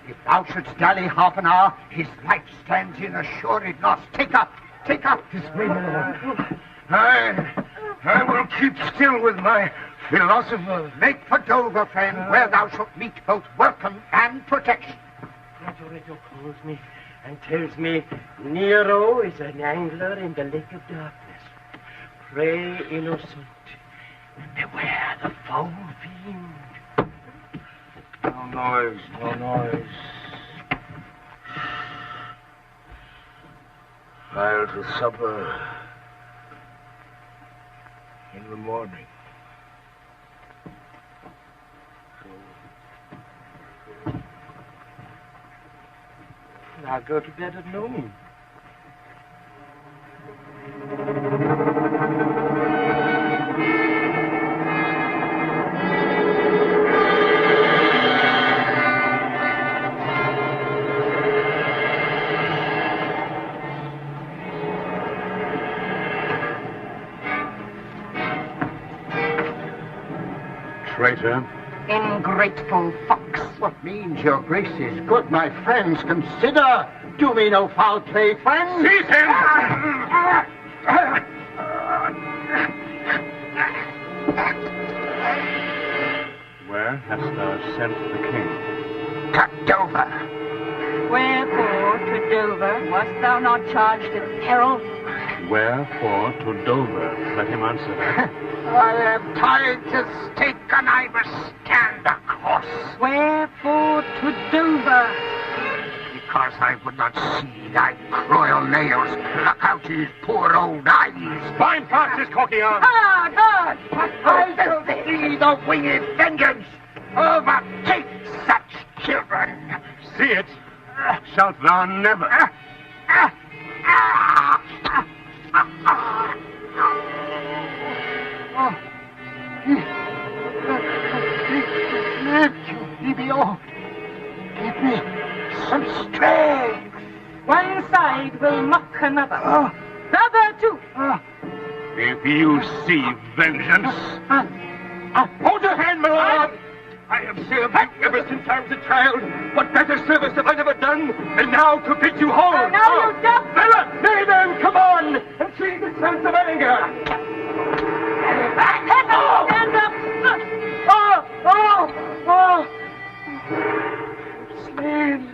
E: If thou shouldst dally half an hour, his life stands in assured loss. Take up this way, my lord.
B: I will keep still with my philosopher.
E: Make for Dover, friend, where thou shalt meet both welcome and protection.
J: Reto calls me and tells me Nero is an angler in the lake of darkness. Pray, innocent, beware the foul fiend.
B: No noise, no noise. I'll to supper. 'In the morning.
J: I'll go to bed at noon.
G: Traitor.
H: Ingrateful fox.
K: What means your graces? Good my friends, consider. Do me no foul play, friends.
I: Seize him!
G: Where hast thou sent the king?
K: To Dover.
H: Wherefore to Dover wast thou not charged in peril?
G: Wherefore to Dover? Let him answer that.
K: I am tied to stake, and I must stand a course.
H: Wherefore to Dover?
K: Because I would not see thy cruel nails pluck out his poor old eyes.
I: Bind fast his cocky arm.
H: Ah, God!
K: I shall see the winged vengeance overtake such children.
I: See it, shalt thou never.
K: He be old. Give me some strength.
H: One side will mock another. The other too.
I: If you see vengeance, hold your hand, my lord. I have served you ever since I was a child. What better service have I ever done than now to bid you hold?
H: Now you deaf.
I: Bella, nay then, come on, and see the sense of anger.
H: Stand up.
J: Slain.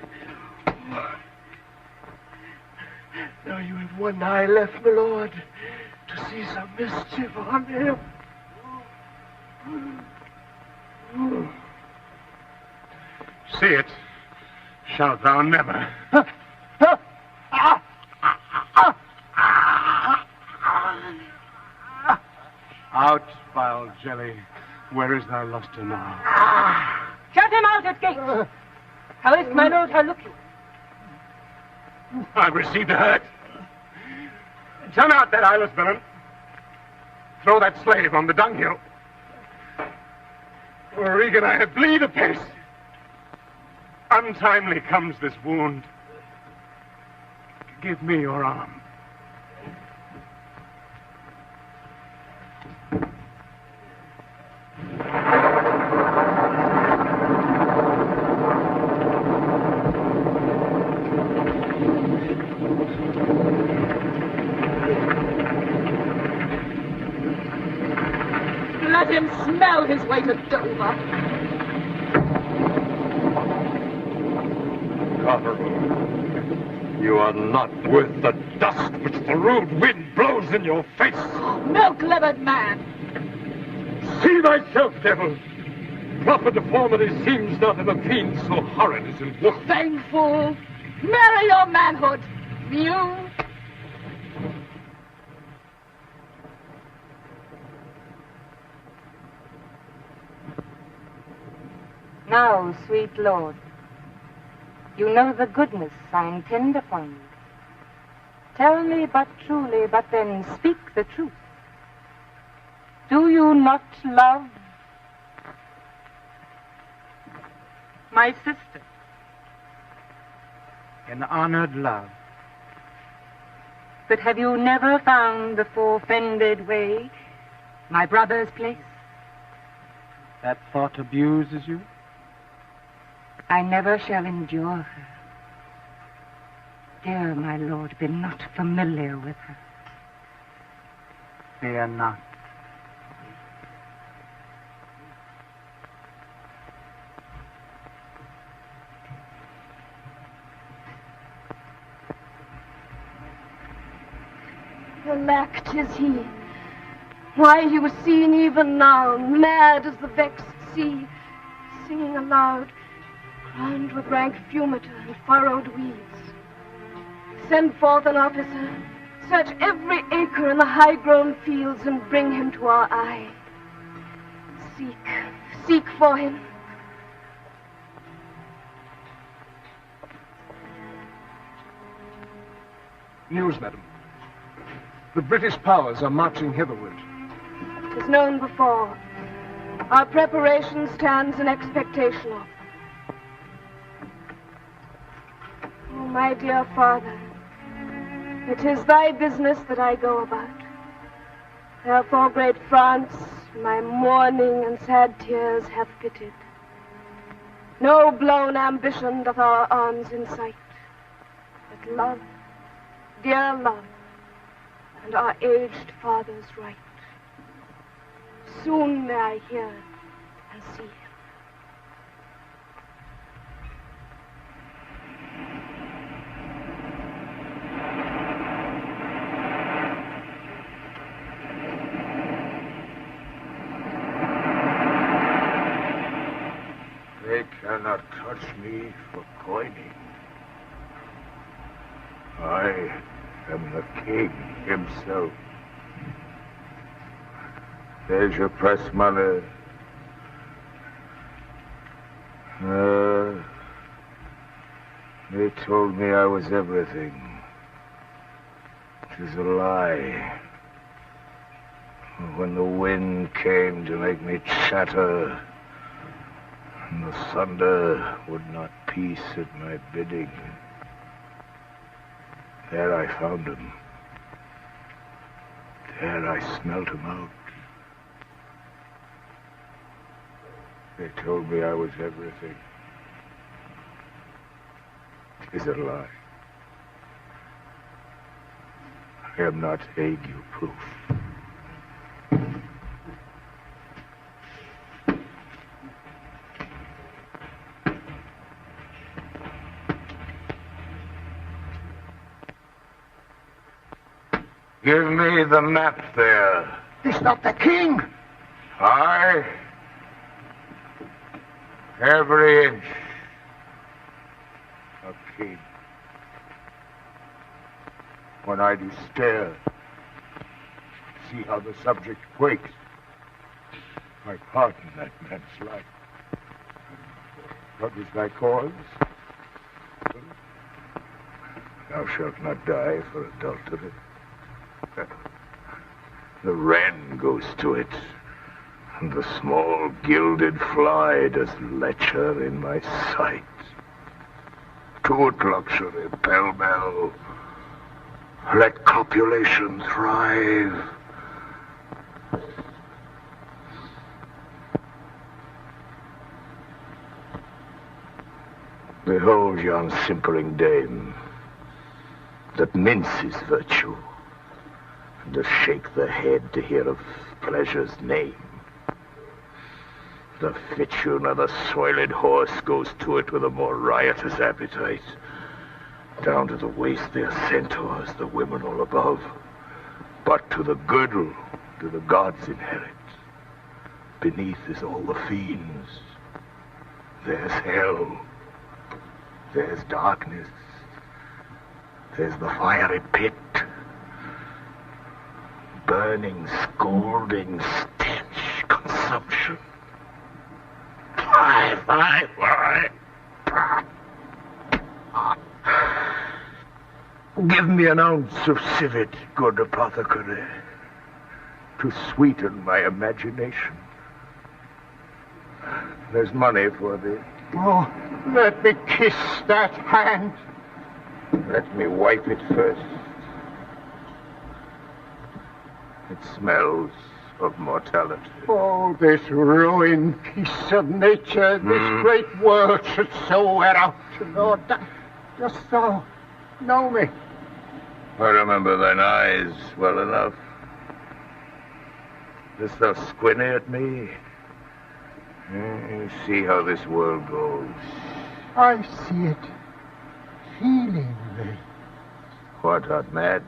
J: Now you have one eye left, my lord, to see some mischief on him.
I: See it, shalt thou never. Out, foul jelly. Where is thy luster now?
H: Shut him out at gate. How is my lord her looking?
I: I've received a hurt. Turn out that eyeless villain. Throw that slave on the dunghill. Regan, I have bleed apace. Untimely comes this wound. Give me your arm.
H: Let him smell his way to Dover.
I: Cotterill, you are not worth the dust which the rude wind blows in your face.
H: Milk-livered man.
I: See thyself, devil. Proper deformity seems not of a fiend so horrid as in wolf.
H: Thankful. Marry your manhood. You. Now, sweet lord, you know the goodness I intend upon you. Tell me but truly, but then speak the truth. Do you not love my sister?
F: An honored love.
H: But have you never found the forfended way, my brother's place?
F: That thought abuses you?
H: I never shall endure her. Dear my lord, be not familiar with her.
F: Fear not.
D: Alack, 'tis he. Why, he was seen even now, mad as the vexed sea, singing aloud, crowned with rank fumiter and furrowed weeds. Send forth an officer, search every acre in the high-grown fields, and bring him to our eye. Seek for him.
L: News, madam. The British powers are marching hitherward.
D: As known before, our preparation stands in expectation of. Oh, my dear father, it is thy business that I go about. Therefore, great France, my mourning and sad tears have pitied. No blown ambition doth our arms incite, but love, dear love, and our aged father's right. Soon may I hear and see him.
B: They cannot touch me for coining. I am the king himself. There's your press money. They told me I was everything. It is a lie. When the wind came to make me chatter, and the thunder would not peace at my bidding, there I found him. There I smelt him out. They told me I was everything. It is a lie. I am not ague-proof. Give me the map there.
K: Is not the king?
B: Aye. Every inch. A king. When I do stare, see how the subject quakes. I pardon that man's life. What was thy cause? Thou shalt not die for adultery. The wren goes to it, and the small gilded fly does lecher in my sight. To it, luxury, pell-mell. Let copulation thrive. Behold yon simpering dame, that minces virtue, and does shake the head to hear of pleasure's name. The fitune of the soiled horse goes to it with a more riotous appetite. Down to the waist their centaurs, the women all above. But to the girdle do the gods inherit. Beneath is all the fiends. There's hell. There's darkness. There's the fiery pit. Burning, scalding, stench, consumption. Fie. Give me an ounce of civet, good apothecary, to sweeten my imagination. There's money for thee.
K: Oh, let me kiss that hand.
B: Let me wipe it first. It smells of mortality.
K: Oh, this ruined piece of nature, this great world should so wear out, Lord. Dost thou know me?
B: I remember thine eyes well enough. Dost thou squint at me? See how this world goes.
K: I see it feelingly.
B: What, art mad?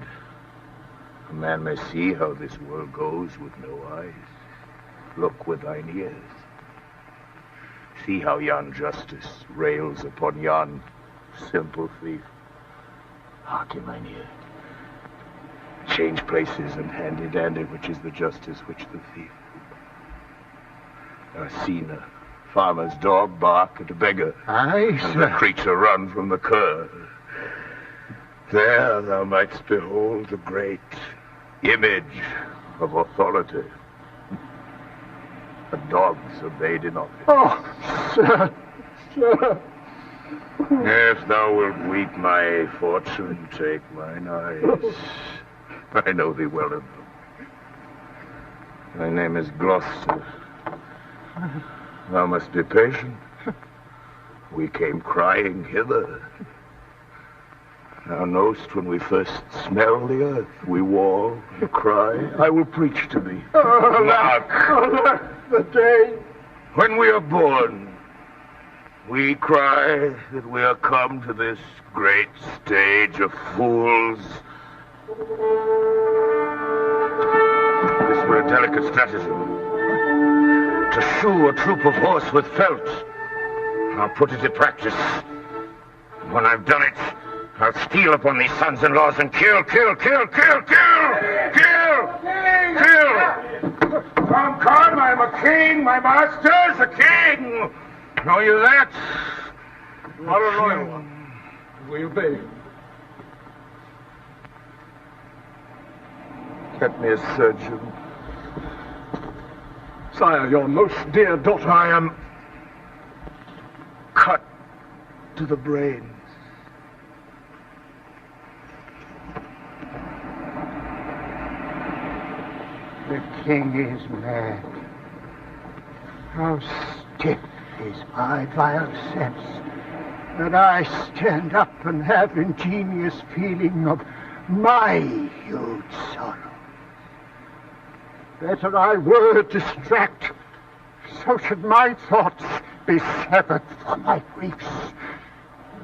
B: A man may see how this world goes with no eyes. Look with thine ears. See how yon justice rails upon yon simple thief. Hark in thine ear. Change places and handy-dandy, which is the justice, which the thief. I've seen a farmer's dog bark at a beggar.
K: Aye,
B: and the creature run from the cur. There thou mightst behold the great image of authority. The dogs obeyed in office.
K: Oh, sir, sir.
B: If thou wilt weep my fortune, take mine eyes. I know thee well enough. Thy name is Gloucester. Thou must be patient. We came crying hither. Thou knowst when we first smell the earth, we wail and cry. I will preach to thee.
K: Alack, the day.
B: When we are born, we cry that we are come to this great stage of fools. This were a delicate stratagem. To shoe a troop of horse with felt. I'll put it in practice. When I've done it, I'll steal upon these sons-in-laws and kill. Come, I'm a king. My master's a king. Know you that?
L: You are a loyal one. We obey.
B: Get me a surgeon.
L: Sire, your most dear daughter.
B: I am cut to the brains.
K: The king is mad. How stiff is my vile sense that I stand up and have ingenious feeling of my huge sorrow. Better I were distract, so should my thoughts be severed from my griefs.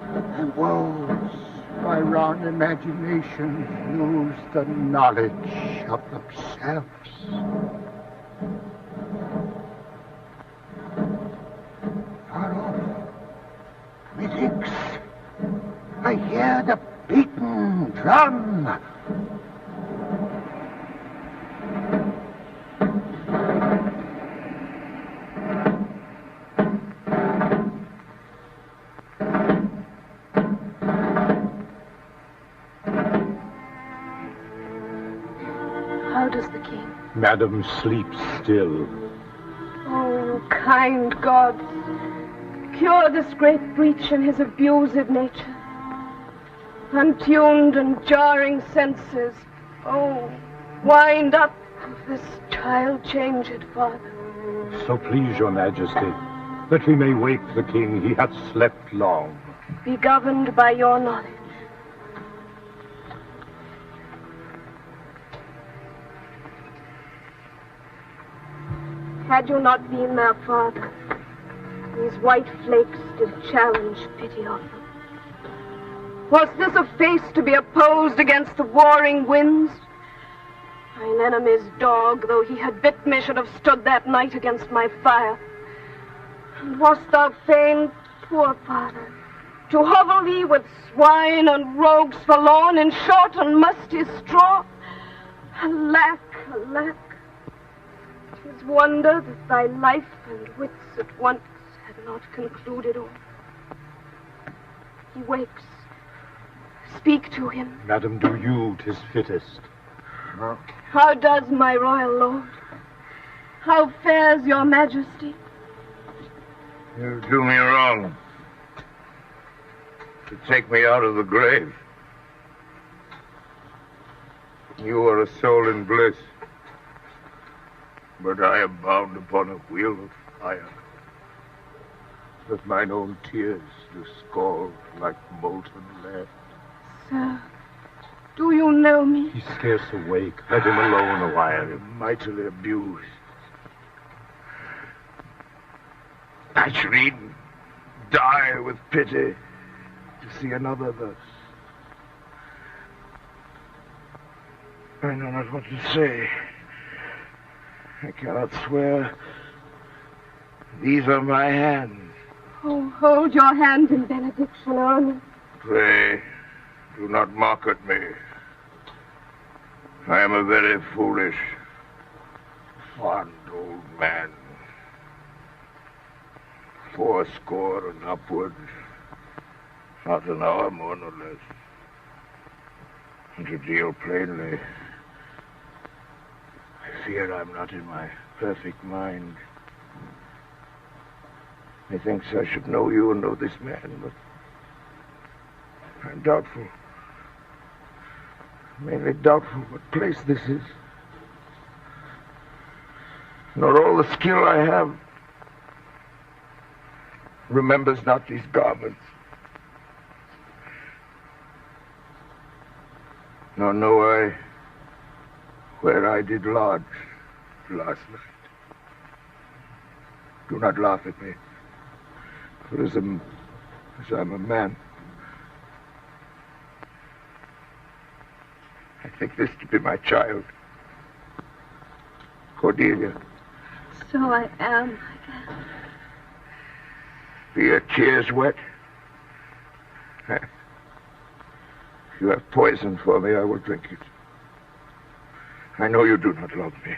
K: And woes by wrong imagination lose the knowledge of themselves. Far off, methinks, I hear the beaten drum.
D: How does the king?
G: Madam sleeps still.
D: Oh, kind gods, cure this great breach in his abused nature. Untuned and jarring senses, oh, wind up of this child-changed father.
G: So please your majesty, that we may wake the king. He hath slept long.
D: Be governed by your knowledge. Had you not been their father, these white flakes did challenge pity of them. Was this a face to be opposed against the warring winds? Mine enemy's dog, though he had bit me, should have stood that night against my fire. And wast thou fain, poor father, to hovel thee with swine and rogues forlorn in short and musty straw? Alack, alack! 'Tis wonder that thy life and wits at once had not concluded all. He wakes. Speak to him.
G: Madam, do you, 'tis fittest.
D: How does my royal lord? How fares your majesty?
B: You do me wrong to take me out of the grave. You are a soul in bliss, but I am bound upon a wheel of fire, that mine own tears do scald like molten lead.
D: Sir, do you know me?
G: He's scarce awake. Let him alone a
B: I
G: while.
B: am mightily abused. I should even die with pity to see another thus. I know not what to say. I cannot swear. These are my hands.
D: Oh, hold your hand in benediction on me.
B: Pray, do not mock at me. I am a very foolish, fond old man. 80 and upwards. Not an hour more nor less.
I: And to deal plainly, I fear I'm not in my perfect mind. Methinks I should know you and know this man, but I'm doubtful. Mainly doubtful what place this is. Nor all the skill I have remembers not these garments. Nor know I where I did lodge last night. Do not laugh at me, for as I'm a man, I think this to be my child, Cordelia.
D: So I am.
I: Be your tears wet? If you have poison for me, I will drink it. I know you do not love me,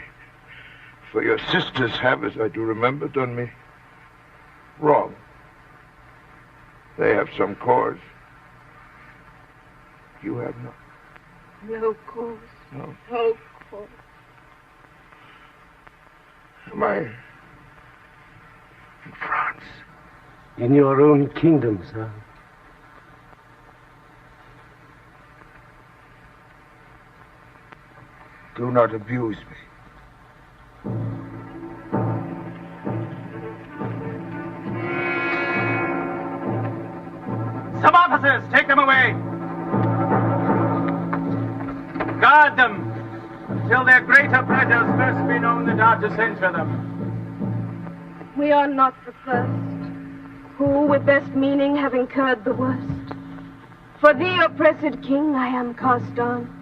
I: for your sisters have, as I do remember, done me wrong. They have some cause. You have not.
D: No cause.
I: No.
D: No cause.
I: Am I in France?
E: In your own kingdom, sir.
I: Do not abuse me.
M: Some officers, take them away. Guard them until their greater pleasures first be known that are to censure them.
D: We are not the first, who, with best meaning, have incurred the worst. For thee, oppressed king, I am cast down.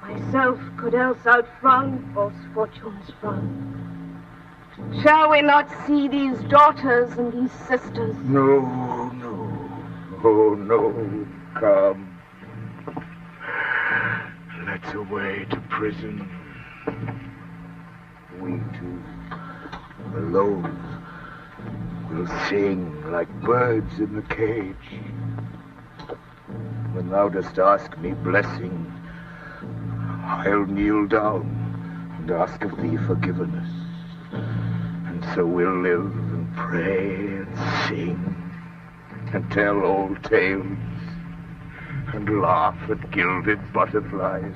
D: Myself could else outfrown false fortune's frown. Shall we not see these daughters and these sisters?
I: No, oh no, come. Let's away to prison. We two, alone, will sing like birds in the cage. When thou dost ask me blessing, I'll kneel down and ask of thee forgiveness. And so we'll live and pray and sing and tell old tales and laugh at gilded butterflies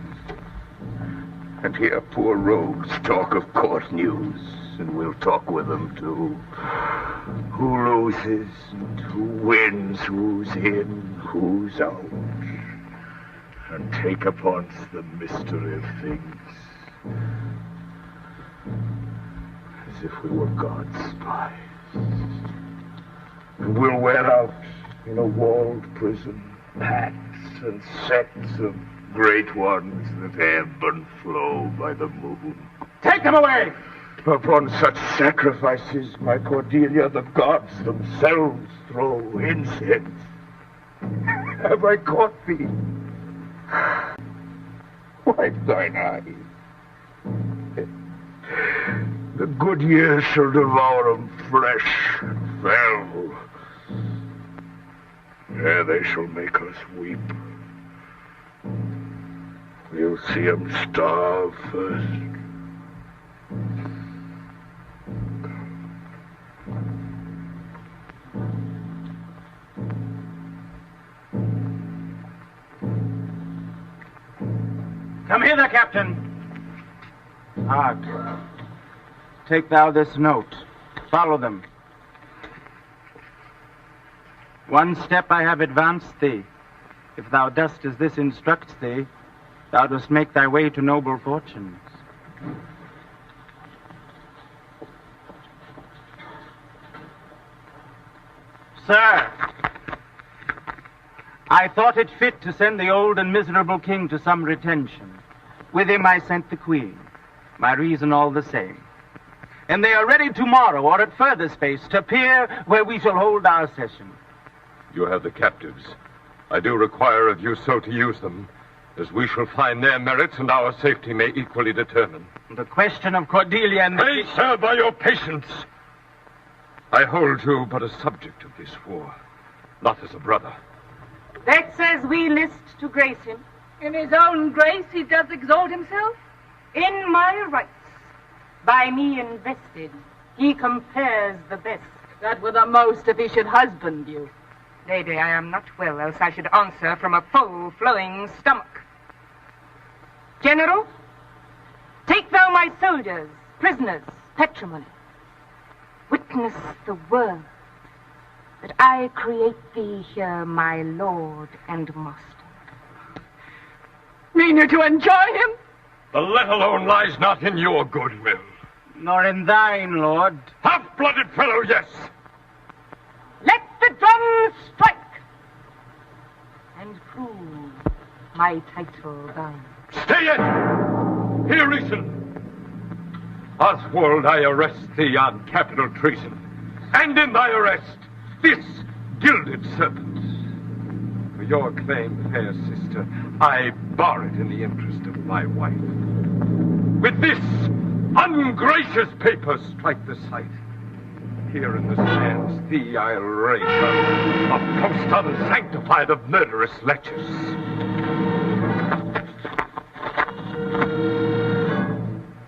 I: and hear poor rogues talk of court news, and we'll talk with them too. Who loses and who wins, who's in, who's out, and take upon us the mystery of things as if we were God's spies. And we'll wear out in a walled prison packs and sets of great ones that ebb and flow by the moon.
M: Take them away!
I: Upon such sacrifices, my Cordelia, the gods themselves throw incense. Have I caught thee? Wipe thine eyes. The good years shall devour 'em fresh and fell. Ere they shall make us weep. We'll see 'em starve first.
M: Come hither, Captain. Hark. Take thou this note. Follow them. One step I have advanced thee. If thou dost as this instructs thee, thou dost make thy way to noble fortunes. Sir, I thought it fit to send the old and miserable king to some retention. With him I sent the queen, my reason all the same. And they are ready tomorrow, or at further space, to appear where we shall hold our session.
G: You have the captives. I do require of you so to use them, as we shall find their merits and our safety may equally determine.
M: The question of Cordelia and the...
G: Pray, sir, by your patience. I hold you but a subject of this war, not as a brother.
C: That's as we list to grace him.
H: In his own grace he does exalt himself?
C: In my rights, by me invested, he compares the best.
H: That were the most if he should husband you.
C: Lady, I am not well, else I should answer from a full flowing stomach. General, take thou my soldiers, prisoners, patrimony. Witness the word that I create thee here my lord and master.
H: Mean you to enjoy him?
I: The let alone lies not in your goodwill.
M: Nor in thine, Lord.
I: Half-blooded fellow, yes.
C: Let the drums strike and prove my title thine.
I: Stay in! Hear reason.
G: Oswald, I arrest thee on capital treason.
I: And in thy arrest,
G: This gilded serpent. For your claim, fair sister, I bar it in the interest of my wife. With this ungracious paper strike the sight. Here in the sands thee I'll rake a post unsanctified of murderous leches.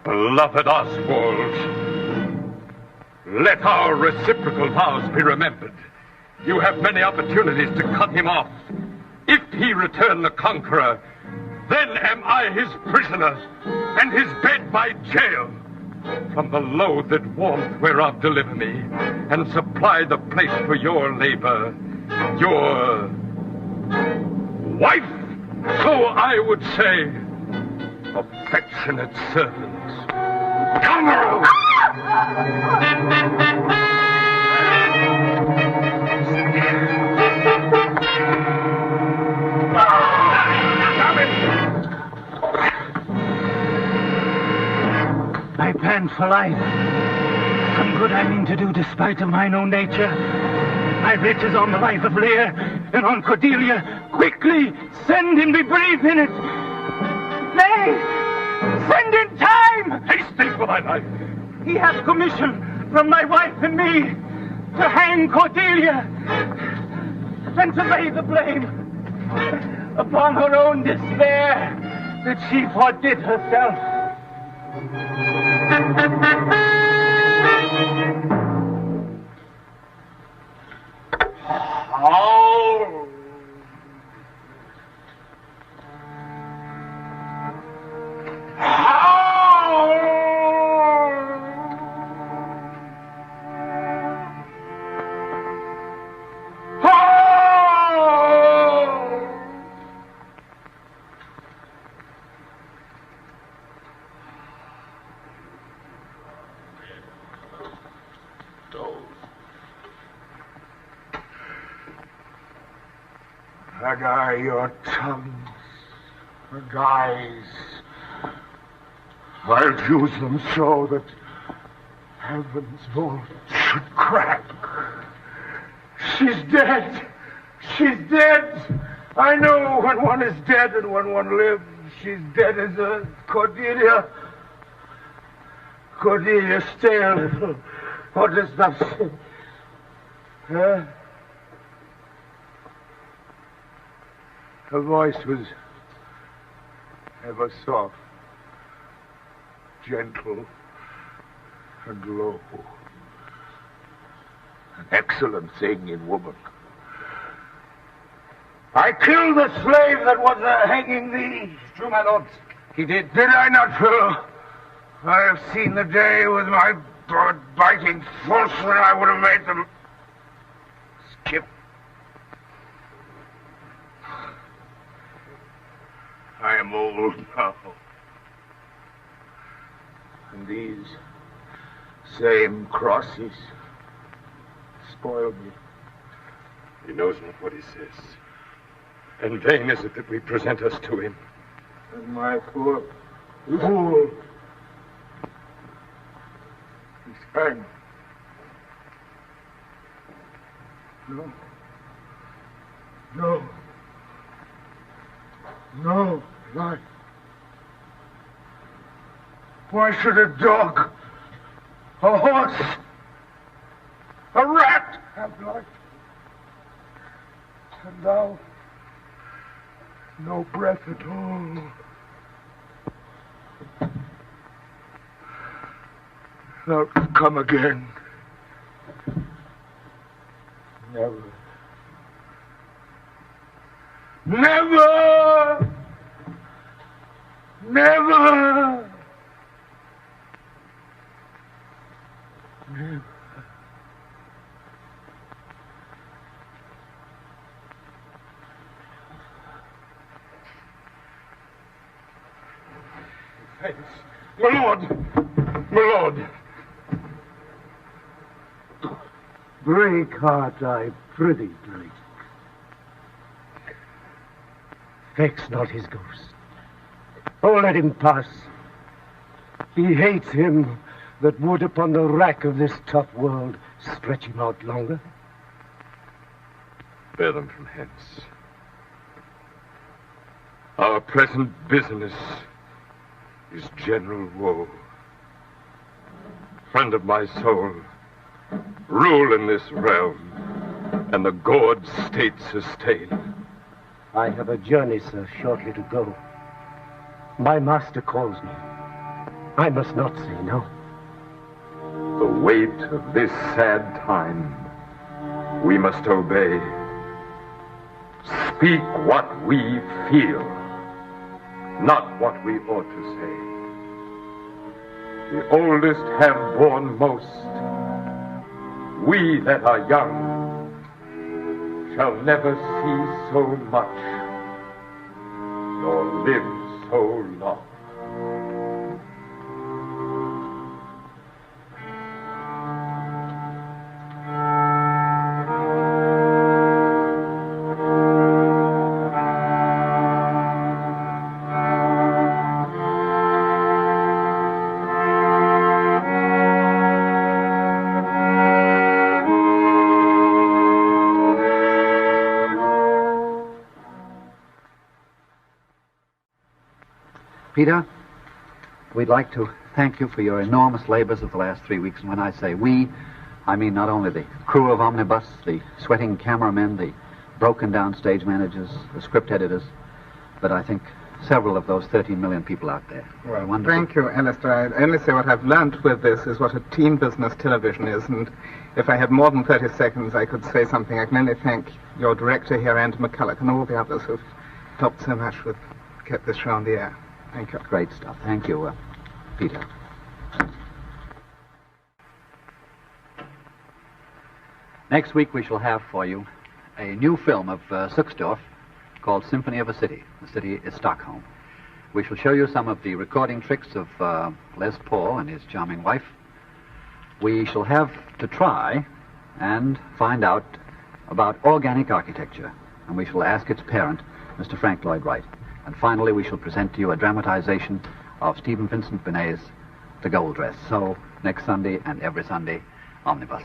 G: Beloved Oswald, let our reciprocal vows be remembered. You have many opportunities to cut him off. If he return the conqueror, then am I his prisoner, and his bed my jail. From the loathed warmth whereof deliver me, and supply the place for your labor, your wife, so I would say, affectionate servant. Conqueror!
M: I pant for life. Some good I mean to do despite of mine own nature. My writ is on the life of Lear and on Cordelia. Quickly, send him, be brief in it. Nay, send in time.
I: Haste for thy life.
M: He hath commission from my wife and me to hang Cordelia and to lay the blame upon her own despair that she fordid herself.
I: Oh!
K: And I your tongues and eyes. I'll use them so that heaven's vault should crack. She's dead. She's dead. I know when one is dead and when one lives. She's dead as earth. Cordelia. Cordelia, stay a little. What does that say? Huh? Her voice was ever soft, gentle, and low. An excellent thing in woman. I killed the slave that was hanging thee.
M: True, my lord. He did.
K: Did I not, Phil? I have seen the day with my blood-biting force when I would have made them skip. I am old now. And these same crosses spoil me.
G: He knows not what he says. And vain is it that we present us to him.
K: And my poor fool is hanged. No. No. No life. Why should a dog, a horse, a rat have life? And
I: No breath at all. Thou come again. Never. Never! Never! Never. Thanks. My lord! My lord!
E: Break heart, I prithee, break. Vex not his ghost. Oh, let him pass. He hates him that would upon the rack of this tough world stretch him out longer.
B: Bear them from hence. Our present business is general woe. Friend of my soul, rule in this realm, and the gourd state sustain.
E: I have a journey, sir, shortly to go. My master calls me. I must not say no.
G: The weight of this sad time we must obey. Speak what we feel, not what we ought to say. The oldest have borne most. We that are young shall never see so much, nor live so long.
A: Peter, we'd like to thank you for your enormous labors of the last 3 weeks. And when I say we, I mean not only the crew of Omnibus, the sweating cameramen, the broken-down stage managers, the script editors, but I think several of those 13 million people out there.
N: Well,
A: Wonderful.
N: thank you, Alistair. I only say what I've learnt with this is what a team business television is, and if I had more than 30 seconds, I could say something. I can only thank your director here, Andy McCulloch, and all the others who've helped so much with kept this show on the air. Thank you.
A: Great stuff. Thank you, Peter. Next week we shall have for you a new film of Suxdorf called Symphony of a City. The city is Stockholm. We shall show you some of the recording tricks of Les Paul and his charming wife. We shall have to try and find out about organic architecture, and we shall ask its parent, Mr. Frank Lloyd Wright. And finally, we shall present to you a dramatization of Stephen Vincent Benet's The Gold Dress. So, next Sunday and every Sunday, Omnibus.